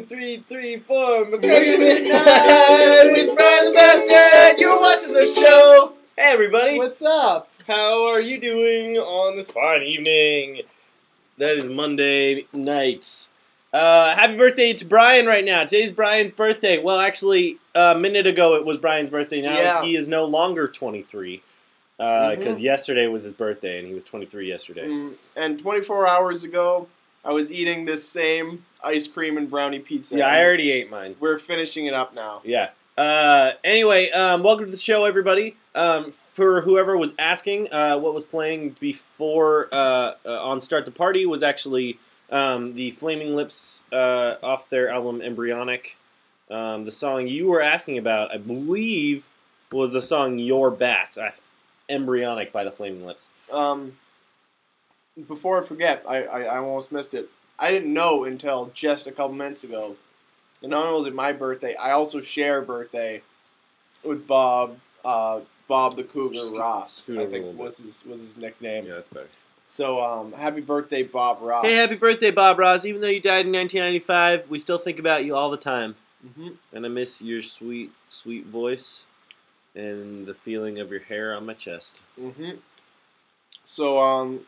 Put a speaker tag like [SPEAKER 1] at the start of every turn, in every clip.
[SPEAKER 1] 3, 4. McCracken with Brian the Bassturd. You're watching the show. Hey, everybody.
[SPEAKER 2] What's up?
[SPEAKER 1] How are you doing on this fine evening? That is Monday night. Happy birthday to Brian right now. Today's Brian's birthday. Well, actually, a minute ago it was Brian's birthday. Now he is no longer 23. Because yesterday was his birthday, and he was 23 yesterday.
[SPEAKER 2] And 24 hours ago, I was eating this same ice cream and brownie pizza.
[SPEAKER 1] Yeah, I already ate mine.
[SPEAKER 2] We're finishing it up now.
[SPEAKER 1] Yeah. Anyway, welcome to the show, everybody. For whoever was asking, what was playing before on Start the Party was actually the Flaming Lips off their album Embryonic. The song you were asking about, I believe, was the song Your Bats. Embryonic by the Flaming Lips.
[SPEAKER 2] Before I forget, I almost missed it. I didn't know until just a couple minutes ago. And not only was it my birthday, I also share a birthday with Bob the Cougar Ross. I think was his nickname.
[SPEAKER 1] Yeah, that's better.
[SPEAKER 2] So happy birthday, Bob Ross.
[SPEAKER 1] Hey, happy birthday, Bob Ross. Even though you died in 1995, we still think about you all the time. And I miss your sweet, sweet voice and the feeling of your hair on my chest.
[SPEAKER 2] So,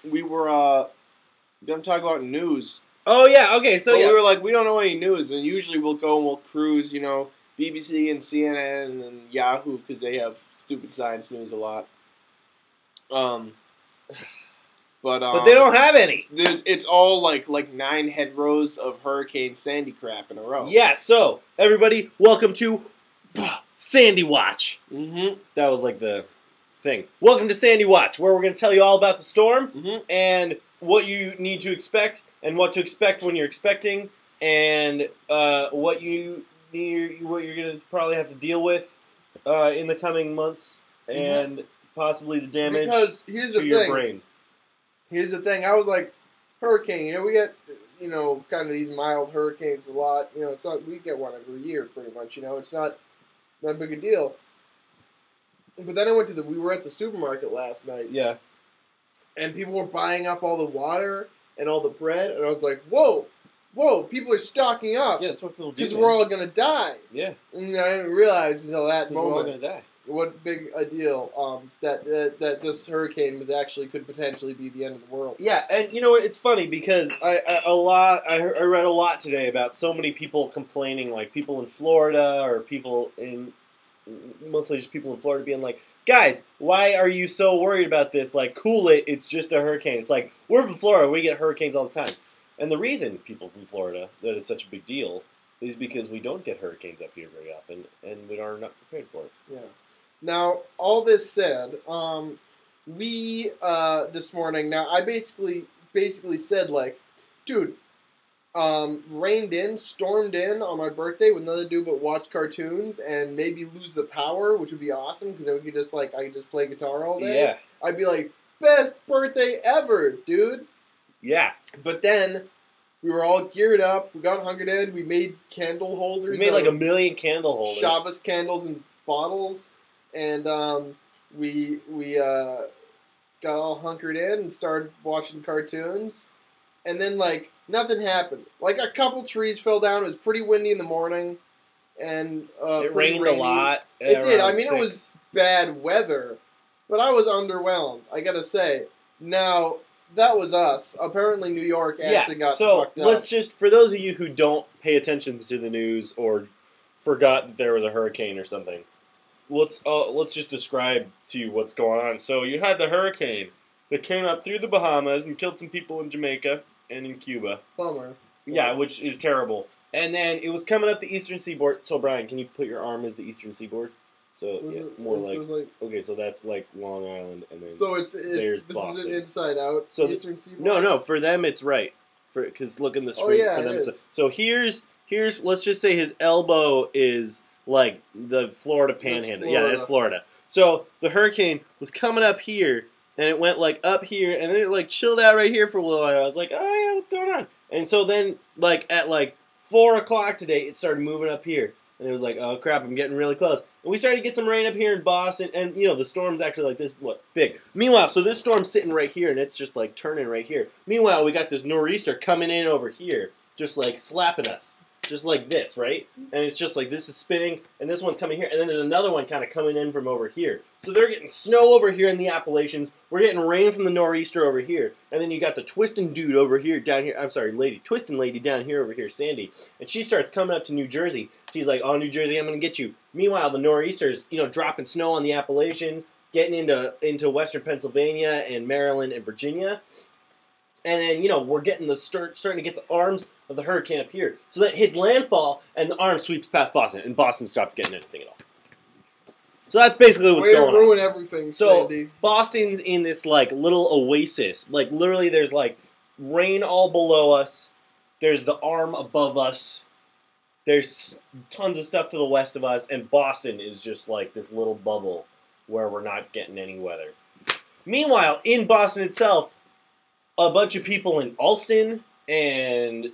[SPEAKER 2] we were going to talk about news.
[SPEAKER 1] Oh, yeah, okay, so
[SPEAKER 2] we were like, we don't know any news, and usually we'll go and we'll cruise, you know, BBC and CNN and Yahoo, because they have stupid science news a lot. But
[SPEAKER 1] they don't have any.
[SPEAKER 2] It's all like 9 head rows of Hurricane Sandy crap in a row.
[SPEAKER 1] Yeah, so, everybody, welcome to Sandy Watch. That was like the thing. Welcome to Sandy Watch, where we're going to tell you all about the storm and what you need to expect and what to expect when you're expecting and what you're going to probably have to deal with in the coming months and possibly the damage to your brain.
[SPEAKER 2] Here's the thing. I was like, hurricane. You know, we get kind of these mild hurricanes a lot. You know, it's not we get one every year pretty much. You know, it's not big a deal. But then we were at the supermarket last night.
[SPEAKER 1] Yeah.
[SPEAKER 2] And people were buying up all the water and all the bread, and I was like, whoa, people are stocking up.
[SPEAKER 1] Yeah, that's what people do.
[SPEAKER 2] Because we're all going to die.
[SPEAKER 1] Yeah.
[SPEAKER 2] And I didn't realize until that moment.
[SPEAKER 1] We're all going to die.
[SPEAKER 2] What big a deal that this hurricane could potentially be the end of the world.
[SPEAKER 1] Yeah, and you know what? It's funny because I read a lot today about so many people complaining, like people in Florida or mostly just people in Florida being like, guys, why are you so worried about this? Like, cool it, it's just a hurricane. It's like, we're from Florida, we get hurricanes all the time. And the reason, people from Florida, that it's such a big deal is because we don't get hurricanes up here very often, and we are not prepared for it.
[SPEAKER 2] Yeah. Now, all this said, we, this morning, now, I basically said, like, dude, stormed in on my birthday with nothing to do but watch cartoons and maybe lose the power, which would be awesome, because then we could just, I could just play guitar all day.
[SPEAKER 1] Yeah.
[SPEAKER 2] I'd be like, best birthday ever, dude.
[SPEAKER 1] Yeah.
[SPEAKER 2] But then, we were all geared up, we got hunkered in, we made candle holders.
[SPEAKER 1] We made like 1 million candle holders.
[SPEAKER 2] Shabbos candles and bottles. And we got all hunkered in and started watching cartoons. And then, nothing happened. Like, a couple trees fell down. It was pretty windy in the morning. And
[SPEAKER 1] it rained a lot.
[SPEAKER 2] It did. I mean, it was bad weather. But I was underwhelmed, I gotta say. Now, that was us. Apparently, New York actually got fucked up.
[SPEAKER 1] So, let's just, for those of you who don't pay attention to the news or forgot that there was a hurricane or something, let's just describe to you what's going on. So you had the hurricane that came up through the Bahamas and killed some people in Jamaica and in Cuba.
[SPEAKER 2] Bummer.
[SPEAKER 1] Yeah, which is terrible. And then it was coming up the eastern seaboard. So Brian, can you put your arm as the eastern seaboard? So okay, so that's like Long Island, and then
[SPEAKER 2] so this is an inside out eastern seaboard.
[SPEAKER 1] No, for them it's right. Because look in the screen.
[SPEAKER 2] Oh yeah,
[SPEAKER 1] for them
[SPEAKER 2] it is.
[SPEAKER 1] So here's let's just say his elbow is like the Florida panhandle. Yeah, that's Florida. So the hurricane was coming up here, and it went like up here, and then it chilled out right here for a little while. I was like, oh yeah, what's going on? And so then at 4 o'clock today, it started moving up here, and it was like, oh crap, I'm getting really close. And we started to get some rain up here in Boston, and the storm's actually like this big. Meanwhile, so this storm's sitting right here, and it's just turning right here. Meanwhile, we got this nor'easter coming in over here. just like slapping us. Just like this, right? And it's just like this is spinning, and this one's coming here, and then there's another one kind of coming in from over here. So they're getting snow over here in the Appalachians. We're getting rain from the nor'easter over here, and then you got the twisting dude over here, down here. I'm sorry, twisting lady down here over here, Sandy, and she starts coming up to New Jersey. She's like, "Oh, New Jersey, I'm gonna get you." Meanwhile, the nor'easters, dropping snow on the Appalachians, getting into western Pennsylvania and Maryland and Virginia. And then, we're getting starting to get the arms of the hurricane up here. So that hits landfall, and the arm sweeps past Boston, and Boston stops getting anything at all. So that's basically what's going on.
[SPEAKER 2] Way to ruin everything, Sandy.
[SPEAKER 1] So Boston's in this, little oasis. Literally, there's, rain all below us. There's the arm above us. There's tons of stuff to the west of us, and Boston is just, this little bubble where we're not getting any weather. Meanwhile, in Boston itself, a bunch of people in Alston and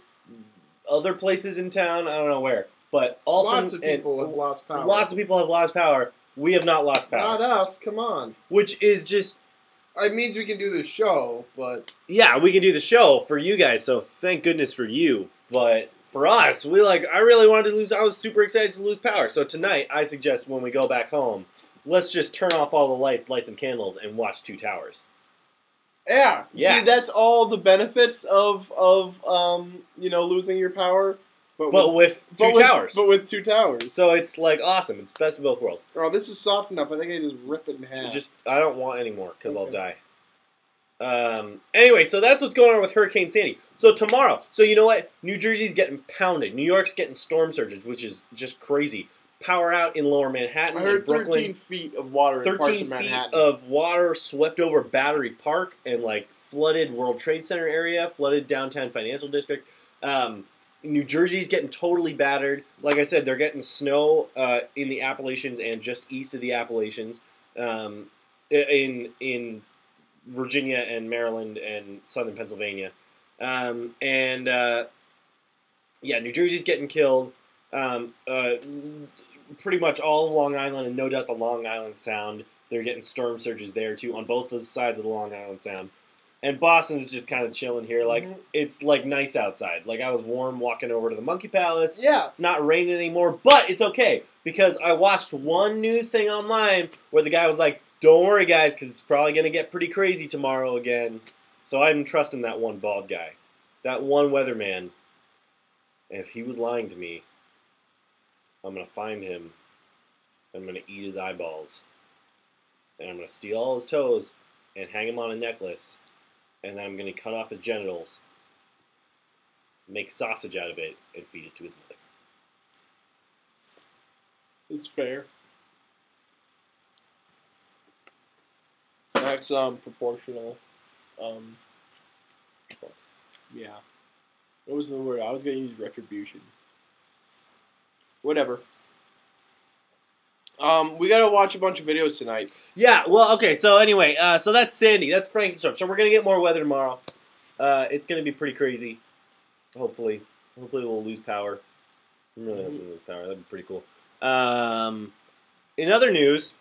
[SPEAKER 1] other places in town, I don't know where, but Alston.
[SPEAKER 2] Lots of people have lost power.
[SPEAKER 1] Lots of people have lost power. We have not lost power.
[SPEAKER 2] Not us, come on.
[SPEAKER 1] Which is just...
[SPEAKER 2] It means we can do the show, but...
[SPEAKER 1] Yeah, we can do the show for you guys, so thank goodness for you. But for us, I really wanted to lose... I was super excited to lose power. So tonight, I suggest when we go back home, let's just turn off all the lights, light some candles, and watch Two Towers.
[SPEAKER 2] Yeah.
[SPEAKER 1] Yeah.
[SPEAKER 2] See, that's all the benefits of losing your power.
[SPEAKER 1] But with two towers.
[SPEAKER 2] But with two towers.
[SPEAKER 1] So it's awesome. It's best of both worlds.
[SPEAKER 2] Oh, this is soft enough. I think I just rip it in half.
[SPEAKER 1] I don't want any more because I'll die. Anyway, so that's what's going on with Hurricane Sandy. So tomorrow, you know what? New Jersey's getting pounded. New York's getting storm surges, which is just crazy. Power out in Lower Manhattan.
[SPEAKER 2] I heard
[SPEAKER 1] Brooklyn.
[SPEAKER 2] 13 feet of water in parts of
[SPEAKER 1] 13
[SPEAKER 2] Manhattan.
[SPEAKER 1] feet of water swept over Battery Park and flooded World Trade Center area, flooded downtown financial district. New Jersey's getting totally battered. Like I said, they're getting snow in the Appalachians and just east of the Appalachians, in Virginia and Maryland and southern Pennsylvania, New Jersey's getting killed. Pretty much all of Long Island, and no doubt the Long Island Sound. They're getting storm surges there too on both the sides of the Long Island Sound. And Boston's just kind of chilling here. It's nice outside. I was warm walking over to the Monkey Palace.
[SPEAKER 2] Yeah.
[SPEAKER 1] It's not raining anymore, but it's okay because I watched one news thing online where the guy was like, "Don't worry, guys, because it's probably going to get pretty crazy tomorrow again." So I'm trusting that one bald guy, that one weatherman. And if he was lying to me, I'm going to find him. I'm going to eat his eyeballs. And I'm going to steal all his toes and hang him on a necklace. And then I'm going to cut off his genitals, make sausage out of it, and feed it to his mother.
[SPEAKER 2] It's fair. That's proportional. Yeah. What was the word? I was going to use retribution. Whatever. We gotta watch a bunch of videos tonight.
[SPEAKER 1] Yeah, well, okay, so anyway, so that's Sandy, that's Frankenstein. So we're gonna get more weather tomorrow. It's gonna be pretty crazy. Hopefully we'll lose power. I'm really hoping we'll lose power. That'd be pretty cool. In other news,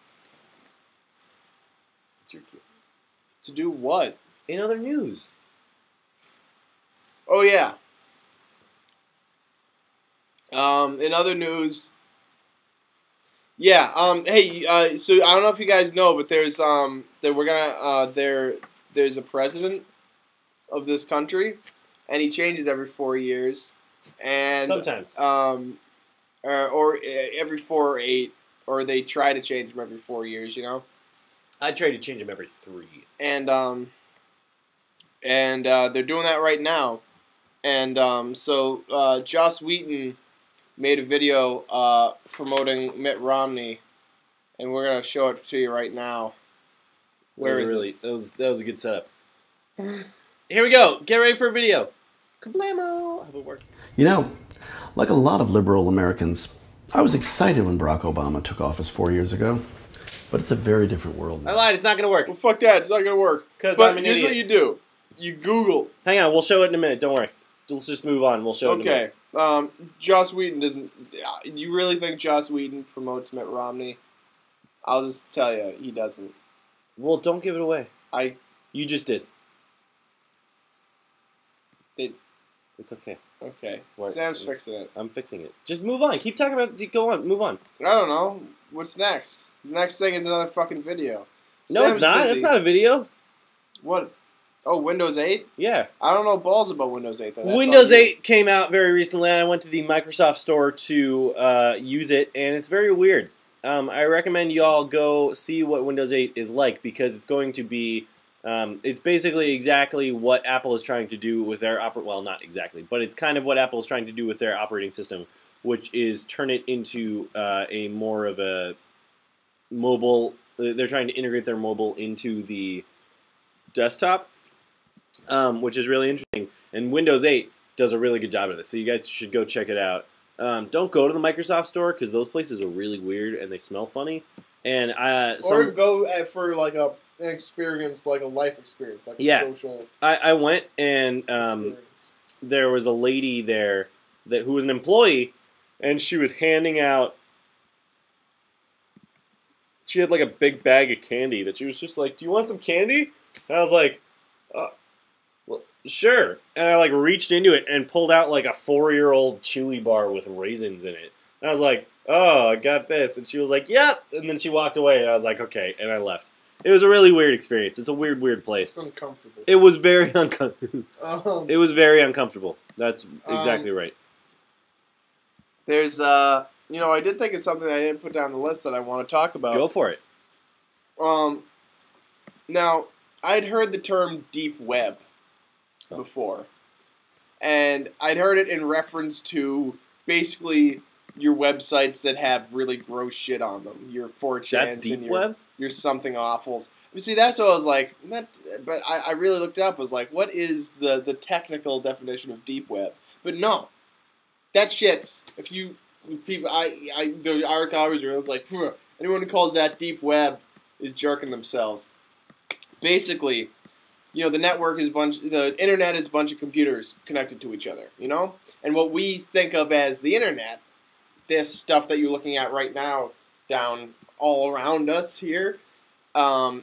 [SPEAKER 1] it's your cue.
[SPEAKER 2] To do what?
[SPEAKER 1] In other news.
[SPEAKER 2] Oh yeah. In other news. Yeah. Hey. So I don't know if you guys know, but there's there's a president of this country, and he changes every 4 years, and
[SPEAKER 1] sometimes
[SPEAKER 2] or every 4 or 8, or they try to change him every 4 years.
[SPEAKER 1] I try to change him every 3.
[SPEAKER 2] And they're doing that right now, and so Joss Whedon made a video promoting Mitt Romney, and we're gonna show it to you right now. Where is it?
[SPEAKER 1] That was a good setup. Here we go. Get ready for a video. Kablamo! I hope it works.
[SPEAKER 3] Like a lot of liberal Americans, I was excited when Barack Obama took office 4 years ago, but it's a very different world now.
[SPEAKER 1] I lied. It's not gonna work.
[SPEAKER 2] Well, fuck that. It's not gonna work.
[SPEAKER 1] Because
[SPEAKER 2] I'm
[SPEAKER 1] an
[SPEAKER 2] idiot. Here's what you do. You Google.
[SPEAKER 1] Hang on. We'll show it in a minute. Don't worry. Let's just move on. We'll show it in a minute.
[SPEAKER 2] Okay. Joss Whedon doesn't... You really think Joss Whedon promotes Mitt Romney? I'll just tell you, he doesn't.
[SPEAKER 1] Well, don't give it away.
[SPEAKER 2] You
[SPEAKER 1] just did. It's okay.
[SPEAKER 2] Okay.
[SPEAKER 1] What?
[SPEAKER 2] Sam's fixing it.
[SPEAKER 1] I'm fixing it. Just move on. Keep talking about. Go on. Move on.
[SPEAKER 2] I don't know. What's next? The next thing is another fucking video.
[SPEAKER 1] No,
[SPEAKER 2] Sam's
[SPEAKER 1] it's not.
[SPEAKER 2] busy.
[SPEAKER 1] That's not a video.
[SPEAKER 2] What? Oh, Windows 8?
[SPEAKER 1] Yeah.
[SPEAKER 2] I don't know balls about Windows 8, though. That's
[SPEAKER 1] Windows 8 came out very recently. I went to the Microsoft Store to use it, and it's very weird. I recommend you all go see what Windows 8 is like, because it's going to be... it's basically exactly what Apple is trying to do with their... Well, not exactly, but it's kind of what Apple is trying to do with their operating system, which is turn it into a more of a mobile... They're trying to integrate their mobile into the desktop, which is really interesting. And Windows 8 does a really good job of this, so you guys should go check it out. Don't go to the Microsoft Store, because those places are really weird and they smell funny. And
[SPEAKER 2] or go for like an experience, like a life experience, like a social.
[SPEAKER 1] I went, and there was a lady there who was an employee, and she was handing out. She had like a big bag of candy that she was just like, "Do you want some candy?" And I was like, "Well, sure." And I like reached into it and pulled out like a 4-year-old Chewy bar with raisins in it. And I was like, "Oh, I got this." And she was like, "Yep." And then she walked away, and I was like, "Okay." And I left. It was a really weird experience. It's a weird, weird place.
[SPEAKER 2] It's uncomfortable.
[SPEAKER 1] It was very uncomfortable. It was very uncomfortable. That's exactly right.
[SPEAKER 2] There's I did think of something I didn't put down the list that I want to talk about.
[SPEAKER 1] Go for it.
[SPEAKER 2] Now, I'd heard the term deep web before. And I'd heard it in reference to basically your websites that have really gross shit on them. Your 4chans.
[SPEAKER 1] That's deep web?
[SPEAKER 2] Your something awfuls. See, that's what I was like. But I really looked it up. I was like, what is the technical definition of deep web? But no. That shit's, the article I was reading, like, anyone who calls that deep web is jerking themselves. Basically, the network is the internet is a bunch of computers connected to each other, And what we think of as the internet, this stuff that you're looking at right now down all around us here, a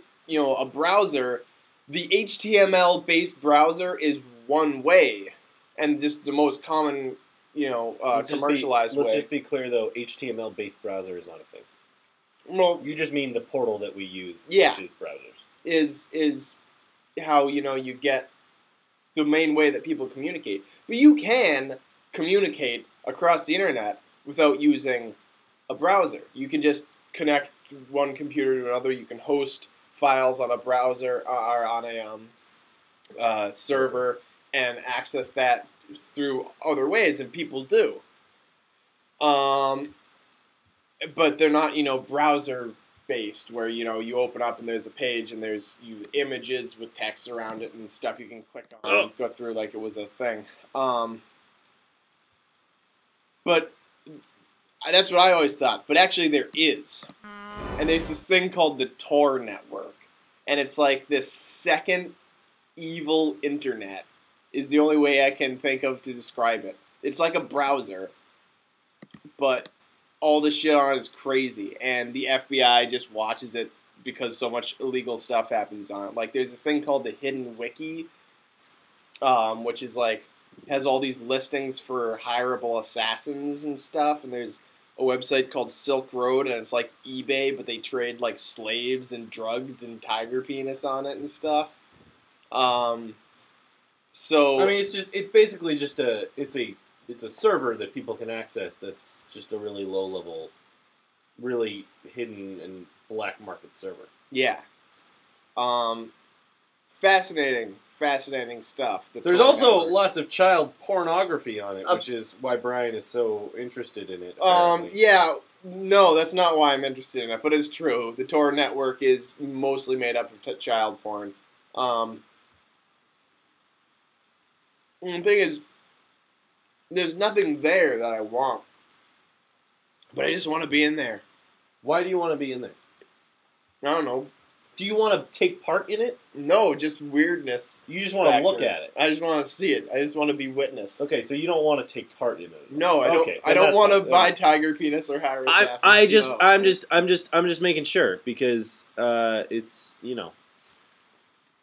[SPEAKER 2] browser, the HTML-based browser is one way, and just the most common, commercialized way.
[SPEAKER 1] Let's just be clear, though, HTML-based browser is not a thing.
[SPEAKER 2] Well,
[SPEAKER 1] you just mean the portal that we use,
[SPEAKER 2] yeah,
[SPEAKER 1] which is browsers.
[SPEAKER 2] Is how, you get the main way that people communicate. But you can communicate across the internet without using a browser. You can just connect one computer to another. You can host files on a browser or on a server and access that through other ways, and people do. But they're not, browser based, where you open up and there's a page and there's images with text around it and stuff you can click on and go through like it was a thing. But that's what I always thought. But actually there is. And there's this thing called the Tor network. And it's like this second evil internet is the only way I can think of to describe it. It's like a browser, but all the shit on it is crazy, and the FBI just watches it because so much illegal stuff happens on it. Like, there's this thing called the Hidden Wiki, which is like, has all these listings for hireable assassins and stuff, and there's a website called Silk Road, and it's like eBay, but they trade like slaves and drugs and tiger penis on it and stuff. So
[SPEAKER 1] I mean, it's basically just it's a server that people can access that's just a really low level, really hidden and black market server.
[SPEAKER 2] Yeah. Fascinating stuff.
[SPEAKER 1] There's also lots of child pornography on it, which is why Brian is so interested in it. Apparently.
[SPEAKER 2] Yeah. No, that's not why I'm interested in it, but it's true. The Tor network is mostly made up of child porn. The thing is, there's nothing there that I want. But I just want to be in there.
[SPEAKER 1] Why do you want to be in there?
[SPEAKER 2] I don't know.
[SPEAKER 1] Do you want to take part in it?
[SPEAKER 2] No, just weirdness.
[SPEAKER 1] You just want to look at it.
[SPEAKER 2] I just want to see it. I just want to be witness.
[SPEAKER 1] Okay, so you don't want to take part in it.
[SPEAKER 2] No, I don't. Okay, I don't want to buy tiger penis or hire assassins.
[SPEAKER 1] I'm just making sure because it's because
[SPEAKER 2] you know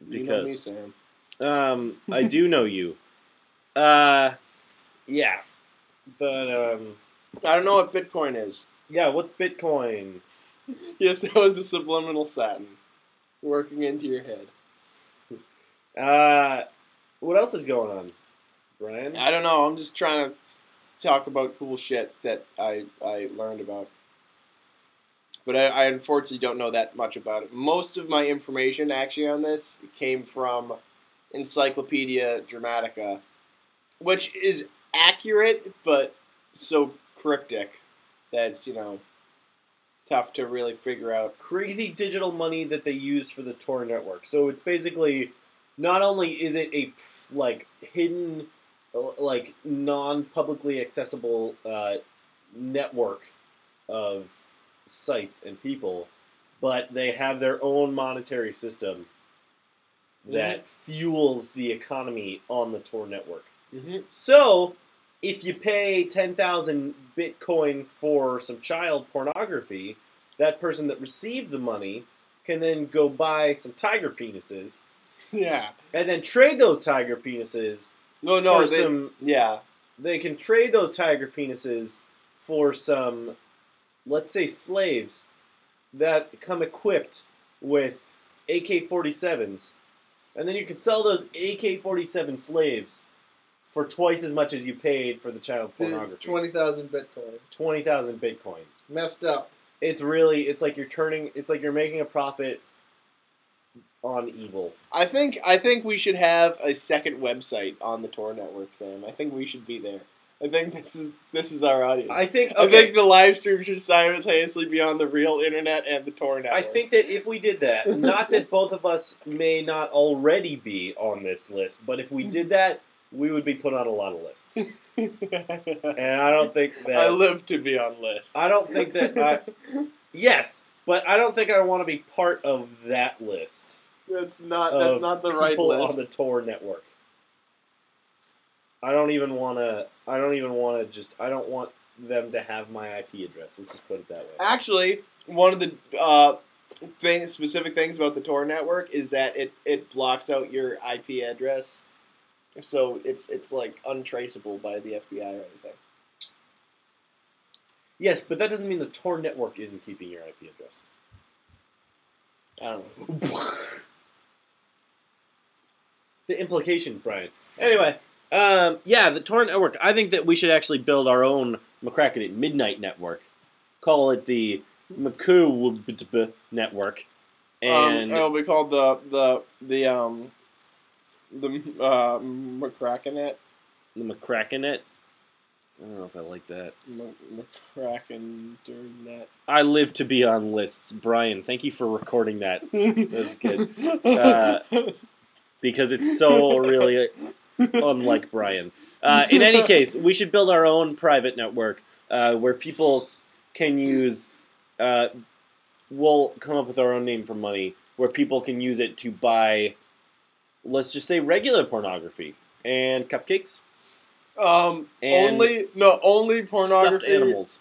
[SPEAKER 2] me, Sam.
[SPEAKER 1] I do know you. Yeah. But,
[SPEAKER 4] I don't know what Bitcoin is.
[SPEAKER 1] yeah, what's Bitcoin?
[SPEAKER 4] Yes, that was a subliminal satin working into your head.
[SPEAKER 1] What else is going on, Brian?
[SPEAKER 4] I don't know. I'm just trying to talk about cool shit that I learned about. But I unfortunately don't know that much about it. Most of my information actually on this came from Encyclopedia Dramatica, which is accurate, but so cryptic that it's, tough to really figure out.
[SPEAKER 1] Crazy digital money that they use for the Tor network. So it's basically, not only is it a, hidden, non-publicly accessible network of sites and people, but they have their own monetary system that fuels the economy on the Tor network.
[SPEAKER 4] Mm-hmm.
[SPEAKER 1] So, if you pay 10,000 Bitcoin for some child pornography, that person that received the money can then go buy some tiger penises.
[SPEAKER 4] Yeah.
[SPEAKER 1] And then trade those tiger penises They can trade those tiger penises for some, let's say, slaves that come equipped with AK-47s. And then you can sell those AK-47 slaves for twice as much as you paid for the child pornography.
[SPEAKER 2] It's 20,000 Bitcoin.
[SPEAKER 1] 20,000 Bitcoin.
[SPEAKER 2] Messed up.
[SPEAKER 1] It's like you're making a profit on evil.
[SPEAKER 4] I think we should have a second website on the Tor network, Sam. I think we should be there. I think this is our audience.
[SPEAKER 1] I think
[SPEAKER 4] the live stream should simultaneously be on the real internet and the Tor network.
[SPEAKER 1] I think that if we did that, not that both of us may not already be on this list, but if we did that, we would be put on a lot of lists. And I don't think that...
[SPEAKER 4] I live to be on lists.
[SPEAKER 1] I don't think that Yes, but I don't think I want to be part of that list.
[SPEAKER 4] That's not the right
[SPEAKER 1] people
[SPEAKER 4] list.
[SPEAKER 1] On the Tor network. I don't want them to have my IP address. Let's just put it that way.
[SPEAKER 4] Actually, one of the specific things about the Tor network is that it blocks out your IP address. So it's like untraceable by the FBI or anything.
[SPEAKER 1] Yes, but that doesn't mean the Tor network isn't keeping your IP address.
[SPEAKER 4] I don't know.
[SPEAKER 1] The implications, Brian. Anyway, the Tor network. I think that we should actually build our own McCracken at Midnight network. Call it the McCoo network. And
[SPEAKER 4] it'll be called the McCrackenet.
[SPEAKER 1] The McCrackenet? I don't know if I like that.
[SPEAKER 4] McCrackendernet.
[SPEAKER 1] I live to be on lists. Brian, thank you for recording that. That's good. Because it's so really unlike Brian. In any case, we should build our own private network where people can use... we'll come up with our own name for money, where people can use it to buy... let's just say regular pornography and cupcakes.
[SPEAKER 4] Only pornography.
[SPEAKER 1] Stuffed animals.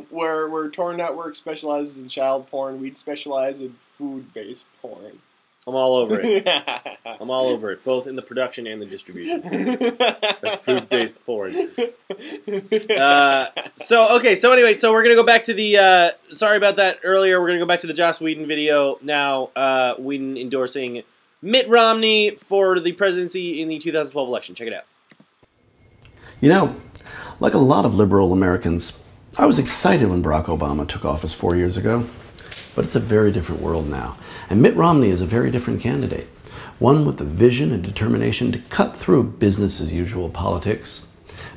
[SPEAKER 4] Where Tor Network specializes in child porn, we'd specialize in food-based porn.
[SPEAKER 1] I'm all over it. I'm all over it, both in the production and the distribution. Food-based porn. So we're gonna go back to the. Sorry about that earlier. We're gonna go back to the Joss Whedon video now. Whedon endorsing Mitt Romney for the presidency in the 2012 election. Check it out.
[SPEAKER 3] You know, like a lot of liberal Americans, I was excited when Barack Obama took office 4 years ago. But it's a very different world now. And Mitt Romney is a very different candidate. One with the vision and determination to cut through business as usual politics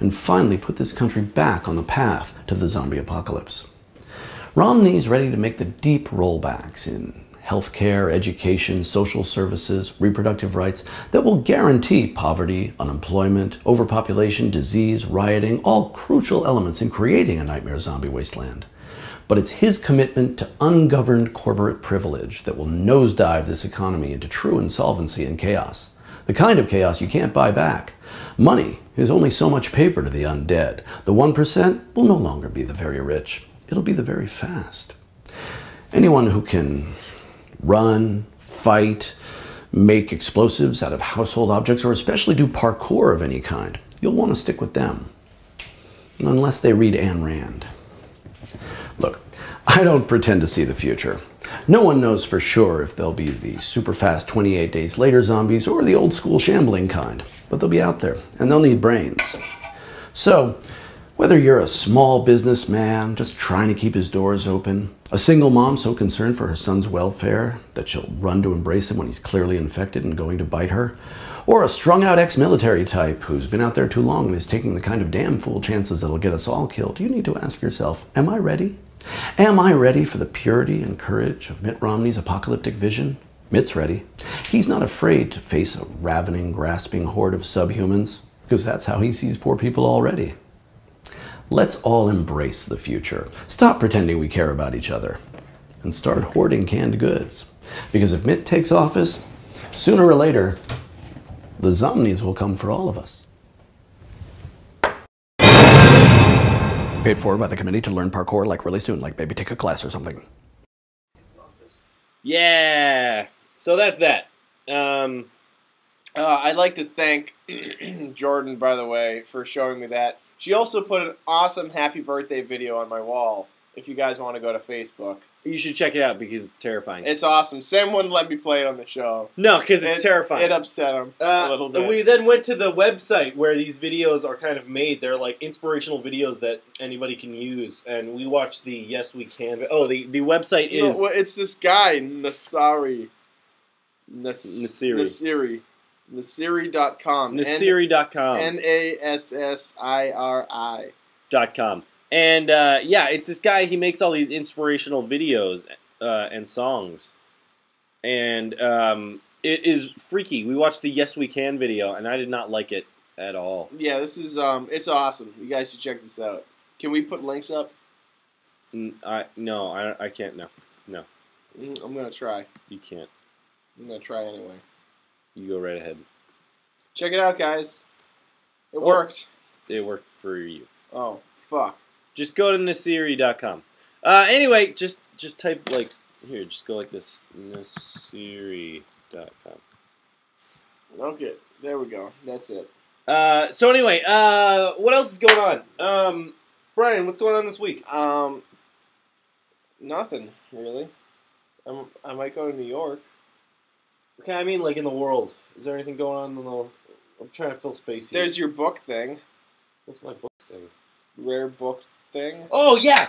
[SPEAKER 3] and finally put this country back on the path to the zombie apocalypse. Romney's ready to make the deep rollbacks in healthcare, education, social services, reproductive rights that will guarantee poverty, unemployment, overpopulation, disease, rioting, all crucial elements in creating a nightmare zombie wasteland. But it's his commitment to ungoverned corporate privilege that will nosedive this economy into true insolvency and chaos. The kind of chaos you can't buy back. Money is only so much paper to the undead. The 1% will no longer be the very rich. It'll be the very fast. Anyone who can run, fight, make explosives out of household objects, or especially do parkour of any kind, you'll want to stick with them. Unless they read Ayn Rand. Look, I don't pretend to see the future. No one knows for sure if they'll be the super fast 28 days later zombies or the old school shambling kind, but they'll be out there and they'll need brains. So, whether you're a small businessman just trying to keep his doors open, a single mom so concerned for her son's welfare that she'll run to embrace him when he's clearly infected and going to bite her, or a strung-out ex-military type who's been out there too long and is taking the kind of damn fool chances that'll get us all killed, you need to ask yourself, am I ready? Am I ready for the purity and courage of Mitt Romney's apocalyptic vision? Mitt's ready. He's not afraid to face a ravening, grasping horde of subhumans, because that's how he sees poor people already. Let's all embrace the future. Stop pretending we care about each other. And start hoarding canned goods. Because if Mitt takes office, sooner or later, the zombies will come for all of us. Paid for by the committee to learn parkour like really soon, like maybe take a class or something.
[SPEAKER 1] Yeah. So that's that.
[SPEAKER 4] I'd like to thank Jordan, by the way, for showing me that. She also put an awesome happy birthday video on my wall, if you guys want to go to Facebook.
[SPEAKER 1] You should check it out because it's terrifying.
[SPEAKER 4] It's awesome. Sam wouldn't let me play it on the show.
[SPEAKER 1] No, because it's terrifying.
[SPEAKER 4] It upset him a little bit.
[SPEAKER 1] We then went to the website where these videos are kind of made. They're like inspirational videos that anybody can use, and we watched the Yes We Can. Oh, the website is...
[SPEAKER 4] No, it's this guy, Nasiri.
[SPEAKER 1] Nasiri.
[SPEAKER 4] Nasiri.com.
[SPEAKER 1] Nasiri.com.
[SPEAKER 4] Nassiri.com.
[SPEAKER 1] And, yeah, it's this guy, he makes all these inspirational videos and songs. And it is freaky. We watched the Yes We Can video, and I did not like it at all.
[SPEAKER 4] Yeah, this is, it's awesome. You guys should check this out. Can we put links up?
[SPEAKER 1] No, I can't, no.
[SPEAKER 4] I'm going to try.
[SPEAKER 1] You can't.
[SPEAKER 4] I'm going to try anyway.
[SPEAKER 1] You go right ahead.
[SPEAKER 4] Check it out, guys. It worked.
[SPEAKER 1] It worked for you.
[SPEAKER 4] Oh, fuck.
[SPEAKER 1] Just go to Nasiri.com. Anyway, just type, like, here, just go like this. Nasiri.com.
[SPEAKER 4] Okay, there we go. That's it.
[SPEAKER 1] So anyway, what else is going on? Brian, what's going on this week?
[SPEAKER 4] Nothing, really. I might go to New York.
[SPEAKER 1] Okay, I mean, like, in the world. Is there anything going on in the... I'm trying to fill space here.
[SPEAKER 4] There's your book thing.
[SPEAKER 1] What's my book thing?
[SPEAKER 4] Rare book thing.
[SPEAKER 1] Oh, yeah!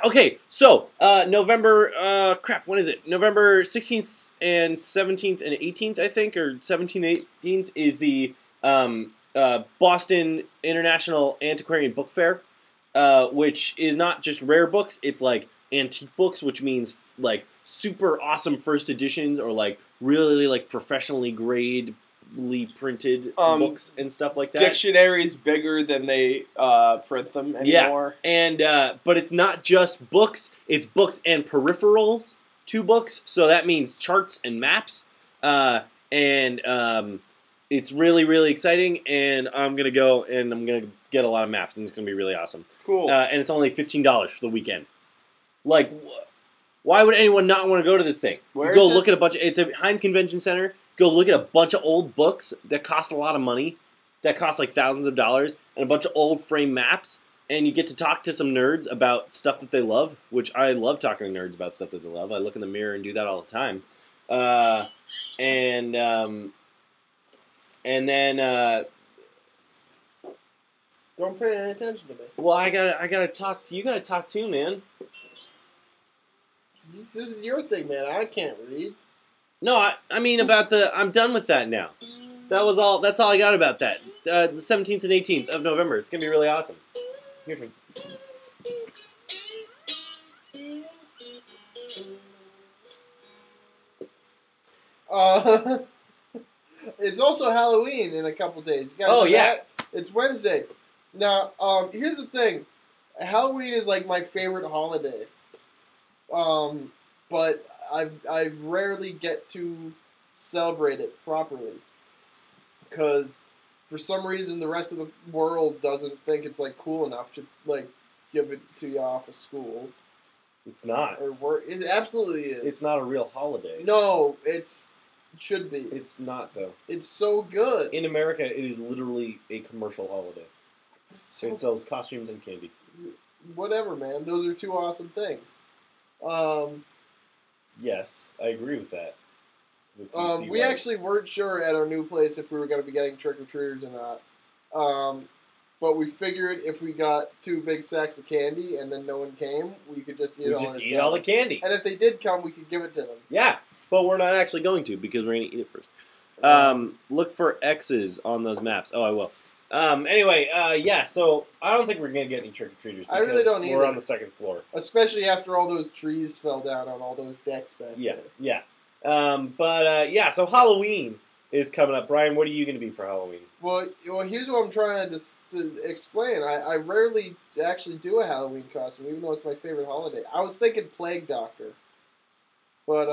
[SPEAKER 1] Okay, so, November... crap, when is it? November 16th and 17th and 18th, I think, or 17th, 18th is the Boston International Antiquarian Book Fair, which is not just rare books, it's, like, antique books, which means, like, super awesome first editions or, like, really, like, professionally gradely printed books and stuff like that.
[SPEAKER 4] Dictionaries bigger than they print them anymore.
[SPEAKER 1] Yeah, and but it's not just books; it's books and peripherals to books. So that means charts and maps, and it's really, really exciting. And I'm gonna go and I'm gonna get a lot of maps, and it's gonna be really awesome.
[SPEAKER 4] Cool.
[SPEAKER 1] And it's only $15 for the weekend. Like, why would anyone not want to go to this thing?
[SPEAKER 4] Where
[SPEAKER 1] go
[SPEAKER 4] is it?
[SPEAKER 1] Look at a bunch of... It's at Heinz Convention Center. Go look at a bunch of old books that cost a lot of money, that cost like thousands of dollars, and a bunch of old frame maps, and you get to talk to some nerds about stuff that they love, which I love talking to nerds about stuff that they love. I look in the mirror and do that all the time. And then...
[SPEAKER 2] Don't pay any attention to me.
[SPEAKER 1] Well, I gotta talk to you. Gotta talk too, man.
[SPEAKER 2] This is your thing, man. I can't read.
[SPEAKER 1] No, I mean about the... I'm done with that now. That was all. That's all I got about that. The 17th and 18th of November. It's gonna be really awesome. Here for...
[SPEAKER 2] It's also Halloween in a couple days. You guys know that? It's Wednesday. Now, here's the thing. Halloween is like my favorite holiday. But I rarely get to celebrate it properly. Because for some reason the rest of the world doesn't think it's like cool enough to like give it to you off of school.
[SPEAKER 1] It's not.
[SPEAKER 2] Or work. It absolutely is.
[SPEAKER 1] It's not a real holiday.
[SPEAKER 2] No, it should be.
[SPEAKER 1] It's not, though.
[SPEAKER 2] It's so good.
[SPEAKER 1] In America, it is literally a commercial holiday. It sells costumes and candy.
[SPEAKER 2] Whatever, man. Those are two awesome things.
[SPEAKER 1] Yes, I agree with that.
[SPEAKER 2] We actually weren't sure at our new place if we were going to be getting trick-or-treaters or not. But we figured if we got 2 big sacks of candy and then no one came, we could just eat it all ourselves.
[SPEAKER 1] Eat all the candy.
[SPEAKER 2] And if they did come, we could give it to them.
[SPEAKER 1] Yeah, but we're not actually going to because we're going to eat it first. Look for X's on those maps. Oh, I will. Anyway, yeah, so I don't think we're going to get any trick-or-treaters.
[SPEAKER 2] I really don't either.
[SPEAKER 1] We're on the 2nd floor.
[SPEAKER 2] Especially after all those trees fell down on all those decks back there.
[SPEAKER 1] Yeah. Yeah, so Halloween is coming up. Brian, what are you going to be for Halloween?
[SPEAKER 2] Well, here's what I'm trying to explain. I rarely actually do a Halloween costume, even though it's my favorite holiday. I was thinking Plague Doctor. But,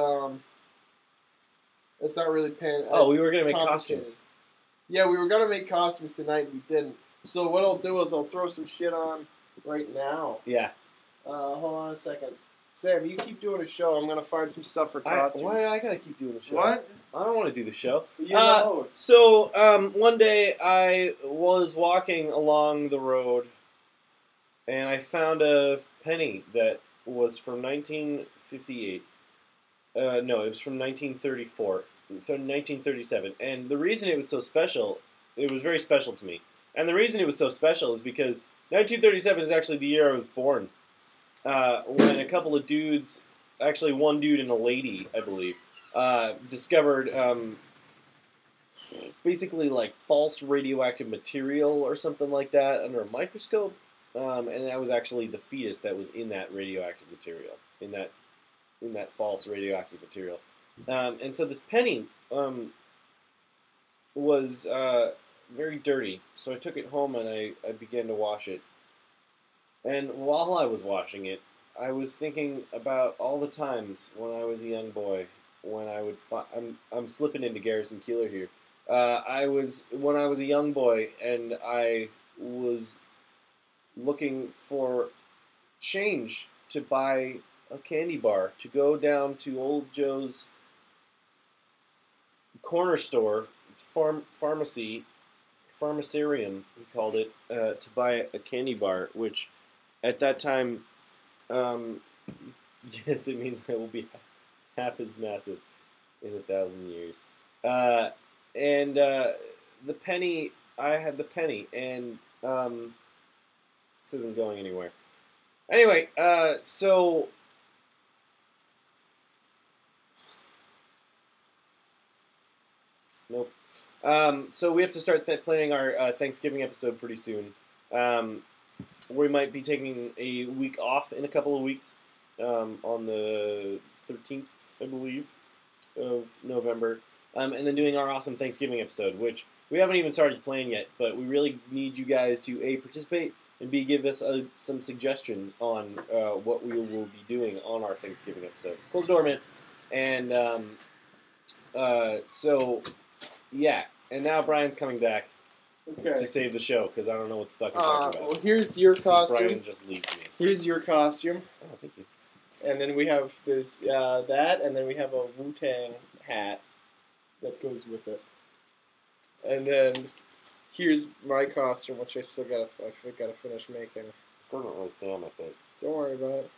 [SPEAKER 2] it's not really
[SPEAKER 1] we were going to make costumes.
[SPEAKER 2] Yeah, we were going to make costumes tonight, and we didn't. So what I'll do is I'll throw some shit on right now.
[SPEAKER 1] Yeah.
[SPEAKER 2] Hold on a second. Sam, you keep doing a show. I'm going to find some stuff for costumes.
[SPEAKER 1] Why do I got to keep doing the show?
[SPEAKER 2] What?
[SPEAKER 1] I don't want to do the show.
[SPEAKER 2] So,
[SPEAKER 1] one day I was walking along the road, and I found a penny that was from 1958. No, it was from 1934. So 1937. And the reason it was so special, it was very special to me. And the reason it was so special is because 1937 is actually the year I was born. When a couple of dudes, actually one dude and a lady, I believe, discovered basically like false radioactive material or something like that under a microscope. And that was actually the fetus that was in that radioactive material, in that false radioactive material. And so this penny was very dirty, so I took it home and I began to wash it. And while I was washing it, I was thinking about all the times when I was a young boy, when I would I'm slipping into Garrison Keillor here. When I was a young boy and I was looking for change to buy a candy bar, to go down to Old Joe's corner store, pharmacerium, he called it, to buy a candy bar, which at that time, yes, it means I will be half as massive in 1,000 years. And the penny, I had the penny, and this isn't going anywhere. Anyway, so nope. So we have to start planning our Thanksgiving episode pretty soon. We might be taking a week off in a couple of weeks, on the 13th, I believe, of November, and then doing our awesome Thanksgiving episode, which we haven't even started playing yet, but we really need you guys to A, participate, and B, give us some suggestions on what we will be doing on our Thanksgiving episode. Close the door, man. And so, yeah. And now Brian's coming back to save the show, because I don't know what the fuck I'm talking about.
[SPEAKER 2] Well, here's your costume.
[SPEAKER 1] Brian just leaves me.
[SPEAKER 2] Here's your costume.
[SPEAKER 1] Oh, thank you.
[SPEAKER 2] And then we have this that, and then we have a Wu-Tang hat that goes with it. And then here's my costume, which I still gotta finish making.
[SPEAKER 1] This doesn't really stay on my face.
[SPEAKER 2] Don't worry about it.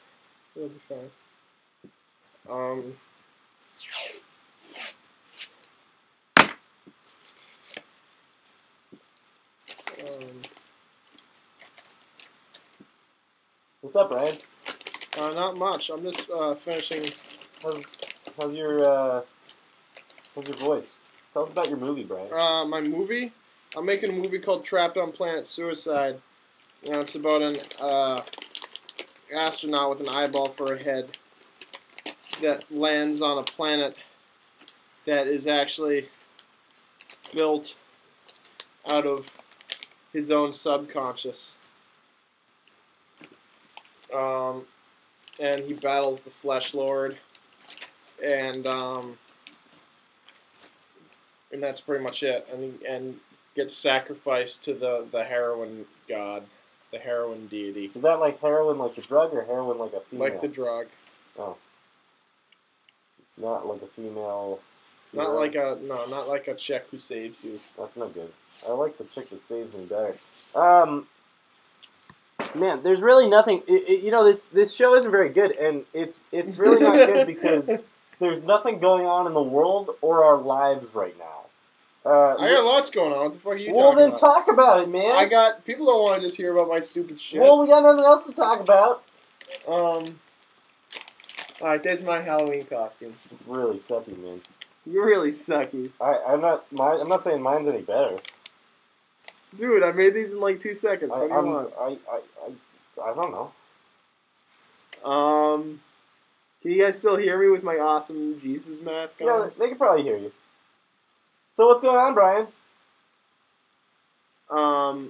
[SPEAKER 2] It'll be fine.
[SPEAKER 1] What's up, Brian?
[SPEAKER 2] Not much. I'm just finishing.
[SPEAKER 1] How's your voice? Tell us about your movie, Brian.
[SPEAKER 2] My movie? I'm making a movie called Trapped on Planet Suicide. It's about an astronaut with an eyeball for a head that lands on a planet that is actually built out of his own subconscious. And he battles the Flesh Lord, and that's pretty much it. And gets sacrificed to the heroin god, the heroin deity.
[SPEAKER 1] Is that like heroin like the drug, or heroin like a female?
[SPEAKER 2] Like the drug.
[SPEAKER 1] Oh. Not like a female.
[SPEAKER 2] Not like a chick who saves you.
[SPEAKER 1] That's not good. I like the chick that saves him better. Man, there's really nothing. You know, this show isn't very good, and it's really not good because there's nothing going on in the world or our lives right now.
[SPEAKER 4] I got lots going on. What the fuck are you talking about?
[SPEAKER 1] Well, then talk about it, man.
[SPEAKER 4] People don't want to just hear about my stupid shit.
[SPEAKER 1] Well, we got nothing else to talk about.
[SPEAKER 4] Alright, there's my Halloween costume.
[SPEAKER 1] It's really sucky, man.
[SPEAKER 4] You're really sucky.
[SPEAKER 1] I'm not saying mine's any better.
[SPEAKER 4] Dude, I made these in like 2 seconds. What do you want?
[SPEAKER 1] I don't know.
[SPEAKER 4] Can you guys still hear me with my awesome Jesus mask on?
[SPEAKER 1] Yeah, they can probably hear you. So what's going on, Brian?
[SPEAKER 4] I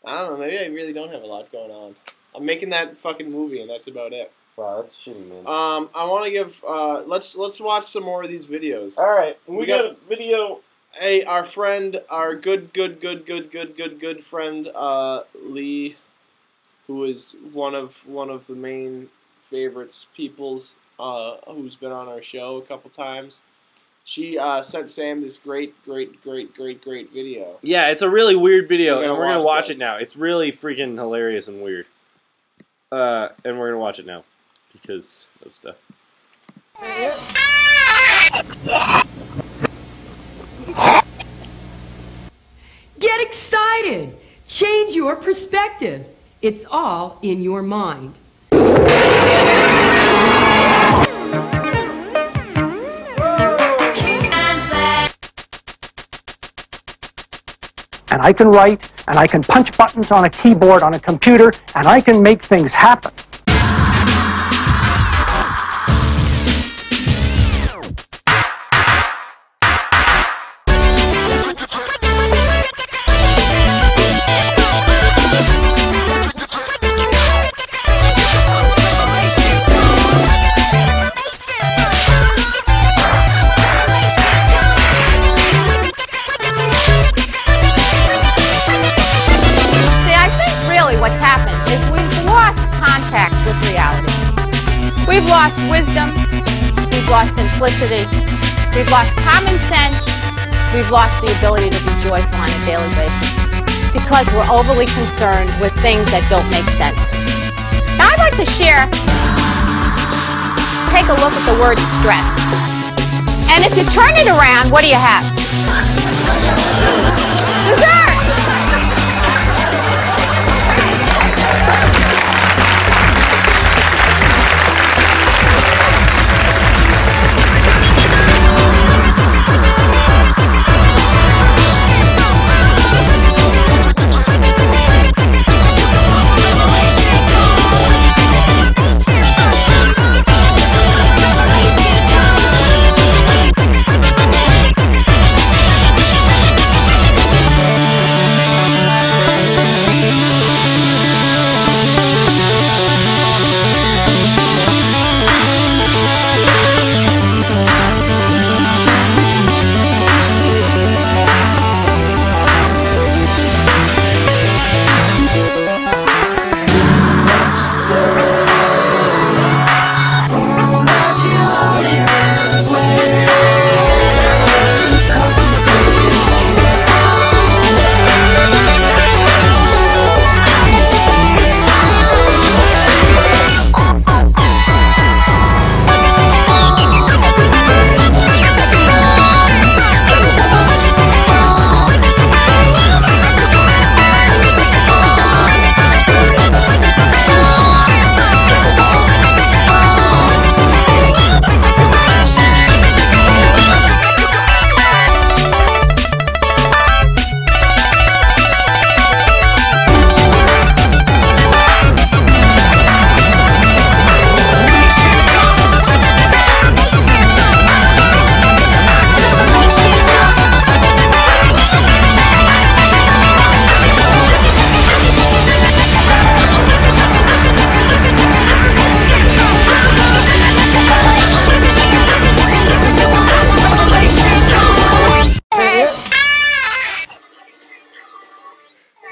[SPEAKER 4] don't know. Maybe I really don't have a lot going on. I'm making that fucking movie, and that's about it.
[SPEAKER 1] Wow, that's shitty, man.
[SPEAKER 4] I want to give. Let's watch some more of these videos.
[SPEAKER 1] All right, we got a video.
[SPEAKER 4] Hey, our friend, our good friend, Lee, who is one of the main favorites, people's, who's been on our show a couple times. She sent Sam this great video.
[SPEAKER 1] Yeah, it's a really weird video, and we're gonna watch
[SPEAKER 4] this.
[SPEAKER 1] it now. It's really freaking hilarious and weird. And we're gonna watch it now because of stuff.
[SPEAKER 5] Get excited! Change your perspective. It's all in your mind.
[SPEAKER 6] And I can write, and I can punch buttons on a keyboard on a computer, and I can make things happen.
[SPEAKER 7] What's happened is we've lost contact with reality. We've lost wisdom, we've lost simplicity, we've lost common sense, we've lost the ability to be joyful on a daily basis because we're overly concerned with things that don't make sense. Now I'd like to share, take a look at the word stress. And if you turn it around, what do you have? Dessert!